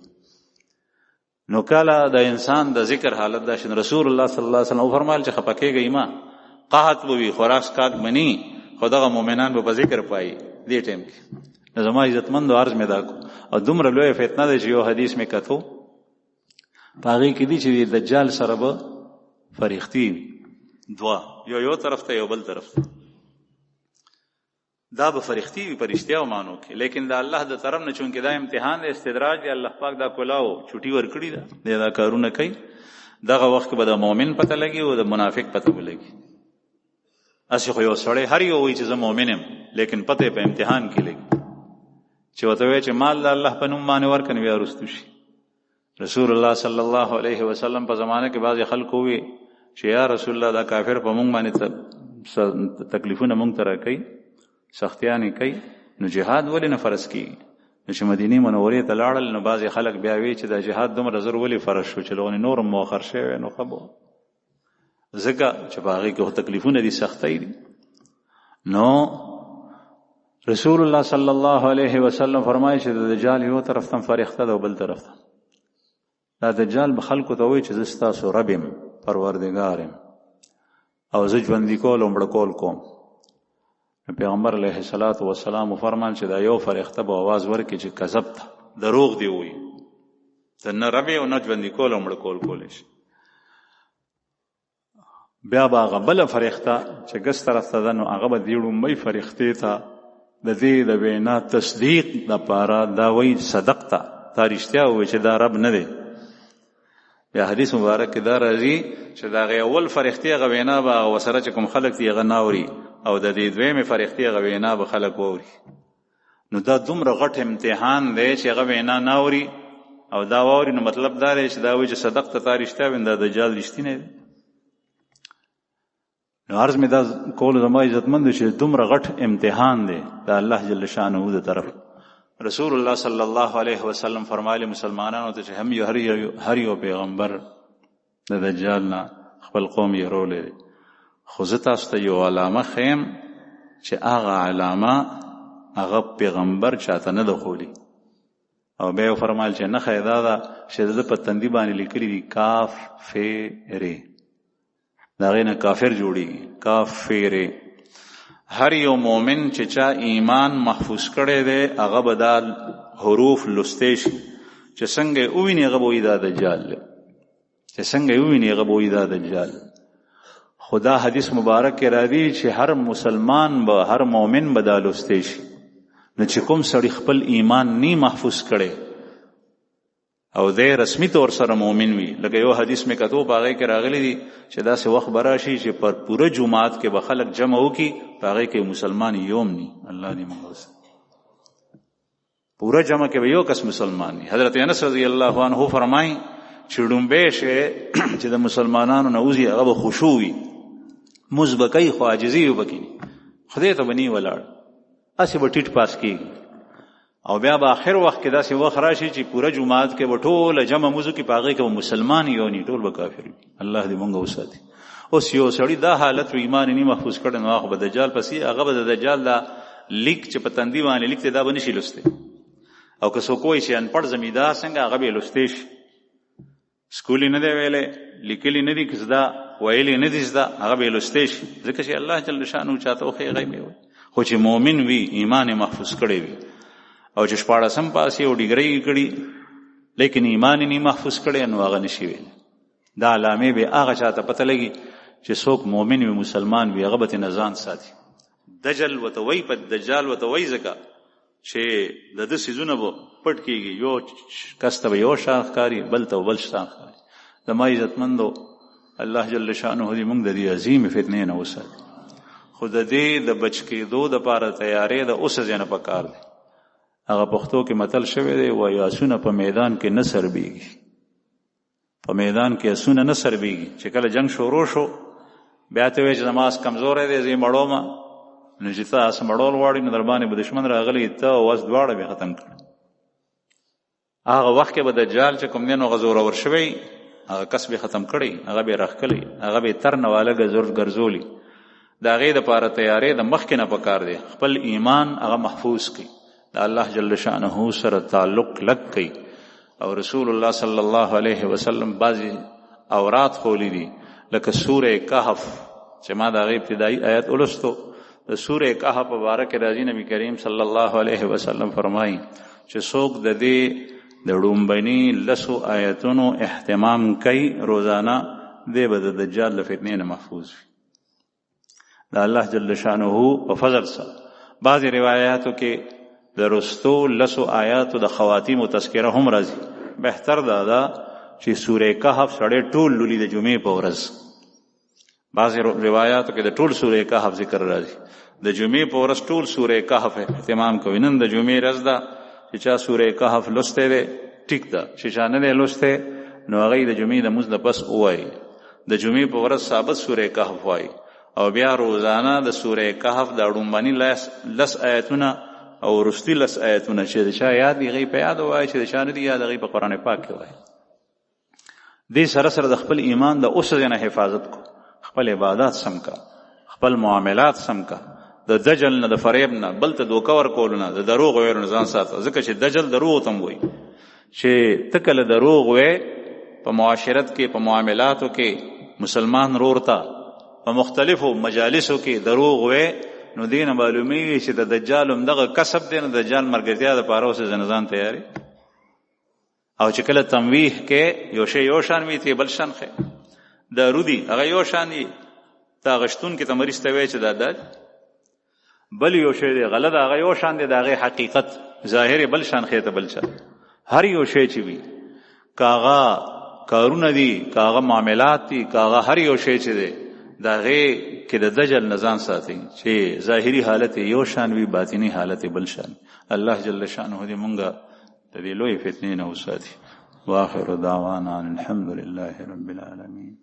نو کله د انسان د ذکر حالت دا شن رسول الله صلی الله علیه وسلم فرمایل چې خپه کېږئ ما قحط به وي خوراک سکاک بني خو دغه مؤمنان به په ذکر پایي دې ټایم کې. زما عزتمندو عرض مې دا کو او دومره لویه فتنه ده چې یو حدیث مې کتو په هغې کې دي چې دجال سره به فرښتې وي دوه یو طرف ته یو بل طرف ته دا به فرښتې وي په رښتیاو معنو کې. لیکن د الله د طرف نه چونکې دا امتحان دی استدراج دی الله پاک دا کلاو چوټي ورکړي ده دی دا کارونه کوي دغه وخت کې به د مؤمن پته لګي او د منافق پته به لګي. اسی خو یو سړی هر یو وایي چې زه مؤمن یم لیکن پته په امتحان کې لګي چې ورته وایي چې مال د الله په نوم باندې ورکړه بیا رستو شي. رسول الله صلی الله علیه وسلم په زمانه کې بعضې خلکو ووي چې یا رسول الله دا کافر په موږ باندې تکلیفونه موږ ته راکوي سختیانې کوي نو جهاد ولې نه فرض کېږي. نو چې مدینې منورې ته لاړل نو بعضې خلک بیا وی چې دا جهاد دومره زر ولې فرض شو چې لغونې نور هم مؤخر شوی نو خبو ځکه چې په هغې کې خو تکلیفونه دي سختۍ دي. نو رسول الله صلی الله علیه وسلم فرمایي چې د دجال یو طرف ته فرښته ده او بل طرف ته دا دجال به خلکو ته وایي چې زه ستاسو رب یم پروردګار یم او زه ژوندي کول او مړه کول کوم. پیغمبر علیه الصلاة والسلام فرمایل چې دا یو فرښته به آواز ورکړي چې کذبت دروغ دی وایي ته نه رب یې او نه ژوندي کول او مړه کول کولی شي. بیا به هغه بله فرښته چې ګس طرف ته ده نو هغه به دې ړومبۍ فرښتې ته د دې د وینا تصدیق دپاره دا وایي صدقته تا رښتیا ووایي چې دا رب نه دی. بیا حدیث مبارک کې دا راځي چې د هغې اول فرښتې هغه وینا به ورسره چې کوم خلک دي هغه نه اوري او د دې دویمې فرښتې هغه وینا به خلک واوري. نو دا دومره غټ امتحان دی چې هغه وینا نه اوري او دا واوري نو مطلب دا دی چې دا وایي چې صدقته تا رښتیا وایي دا دجال رښتینی دی. نو عرض مې دا کول زما عزتمندو چې دومره غټ امتحان دی د الله جل شانه د طرف. رسول الله صلی الله علیه وسلم فرمایلی مسلمانانو ته چې هم هر یو پیغمبر د دجال نه خپل قوم یې رولی دی خو زه تاسو ته یو علامه ښیم چې هغه علامه هغه پیغمبر چاته نه ده ښودي. او بیا یې فرمایل چې نښه یې دا ده چې د ده په تندي باندې لیکلي دي کاف فې رې د هغې نه کافر جوړېږي کاف فې رې. هر یو مومن چې چا ایمان محفوظ کړی دی هغه به دا حروف لستی شي چې څنګه یې وویني هغه به وایي دا دجال دی چې څنګه یې وویني هغه به وایي دا دجال. خدا حدیث مبارک کې راځي چې هر مسلمان به هر مومن به دا لستی شي. نو چې کوم سړی خپل ایمان نی محفوظ کړي او دی رسمی طور سره مؤمن وي، لکه یو حدیث میں کتو پاغی کې راغلی دی چې داسې وخت براشي چې پر پوره جماعت کې به خلک جمع وکي، پاغی کې مسلمان یوم نی. الله دې موږ پورا جمع کې به یو کس مسلمان نی. حضرت انس رضی الله عنه فرمایي چې ډومبه شي چې د مسلمانانو نوزي هغه خشوع وي، مزبکی خو عاجزي وبکینی، خدای ته بنی ولاړ اسی به ټیټ پاس کیږي، او بیا به آخر وخت کې داسې وخت راشي چې پوره جماعت کې به ټول جمع موضوع کې پاغي کې مسلمان یو نی، ټول به کافر وي. الله دې مونږ وساتي. اوس یو سړی دا حالت و ایمان نی محفوظ کړي نو هغه به دجال پسې هغه به دجال دا لیک چې په تندی باندې لیکته دا بنشي لسته، او که څوک وایي چې انپړ زمیدار څنګه هغه به لسته شي، سکولی نه دی ویلې، لیکلی نه دی کزدا، ویلې نه دی زدا، هغه به لسته شي، ځکه چې الله جل شانو چاته خو غیب وي. خو چې مؤمن وي ایمان محفوظ کړي وي او چې 14 پاسې او ډیګری کړي لیکن ایمان نه محفوظ کړي نو هغه نشي ویل. دا علامه به هغه چاته پته لګي چې څوک مؤمن وي مسلمان وي هغه به نزان ساتي. دجل وتوي په دجال وتوي زکه چې د دې سيزونه به پټ کیږي، یو کسته یو شاخ کاری بل ته بل شاخ کاری. د ما عزتمندو الله جل شانه دې موږ د دې عظیم فتنې نه وساتي. خود دې د بچ کېدو د پاره تیارې د اوس ځنه پکار دي. هغه پښتو کې متل شوی دی و یاسونه په میدان کې نه سربېږي، په میدان کې اسونه نه سربېږي. چې کله جنگ شروع شو بیا ته وایي چې نماز کمزورې دی زه مړوم، نو چې تاسو مړول واړی نو در باندې به دشمن راغلی ته واس دواړه به ختم کړ. هغه وخت کې به دجال چې کوم دین غزور ور شوی هغه کس به ختم کړي، هغه به راخکلی، هغه به تر نواله ګرځولي. دا غي د پاره تیارې د مخ کې نه پکار دی، خپل ایمان هغه محفوظ کړي، د الله جل شانه سره تعلق لګ کړي. او رسول الله صلی الله علیه وسلم بعضی اورات خولی دي لکه سوره کهف چې ما دا غي ابتدایي آیت ولستو. د سوره کهف مبارک راځي نبی کریم صلی الله علیه وسلم فرمایي چې څوک د دې د ډومبني لسو آیتونو اهتمام کوي روزانه دې به د دجال له فتنې نه محفوظ وي. دا الله جل شانه په فضل سره بعضی روایتو کې د رستو لسو آیاتو د خواتیم او تذکره هم راځي. بهتر دا چې سوره کهف سره ټول لولي د جمعې په ورځ، بعضی روایتو کې د ټول سوره کهف ذکر راځي، د جمعې په ورځ ټول سوره کهف اهتمام کوي. نن د جمعې ورځ ده چې چا سوره کهف لسته ده ټیک ده، چې چا نه لسته نو هغه د جمعې د مزد پس وایي، د جمعې په ورځ ثابت سوره کهف وایي، او بیا روزانه د سوره کهف د اړومبني لس آیتونه او رستی لس آیتونه چې د چا یاد دی غي په یاد وایي، چې د چا نه دی یاد غي په قران پاک کې وایي. دې سره سره د خپل ایمان د اوس نه حفاظت کو، خپل عبادت سم کا، خپل معاملات سم کا، د دجل نه د فریب نه بل ته دوکه ور کول نه، د دروغ ویل نه ځان ساته، ځکه چې دجل دروغ تم وایي چې تکل دروغ وې په معاشرت کې په معاملاتو کې مسلمان رورتا په مختلفو مجالسو کې دروغ وې نو دینه معلومی چې د دجال هم دغه کسب دی نه، دجال مرګتیا د پاره اوسه ځنځان تیاری. او چې کله تمویح کې یو شی یو شان وي ته بل شان خې دارودي هغه یو شان دي تا غشتون کې تمریسته وی چې دا بل یو شی دی غلط هغه یو شان دی، دا هغه حقیقت ظاهر بل شان خې ته بل شان. هر یو شی چې وي کاغه کارونه دي کاغه معاملات دي کاغه هر یو شی چې دی دا غي کې د دجل نزان ساتي چې ظاهري حالت یو شان وي باطینی حالت بل شان. الله جل شانه دې مونږه د دې لوی فتنې نه وساتي. واخر دعوانا الحمد لله رب العالمين.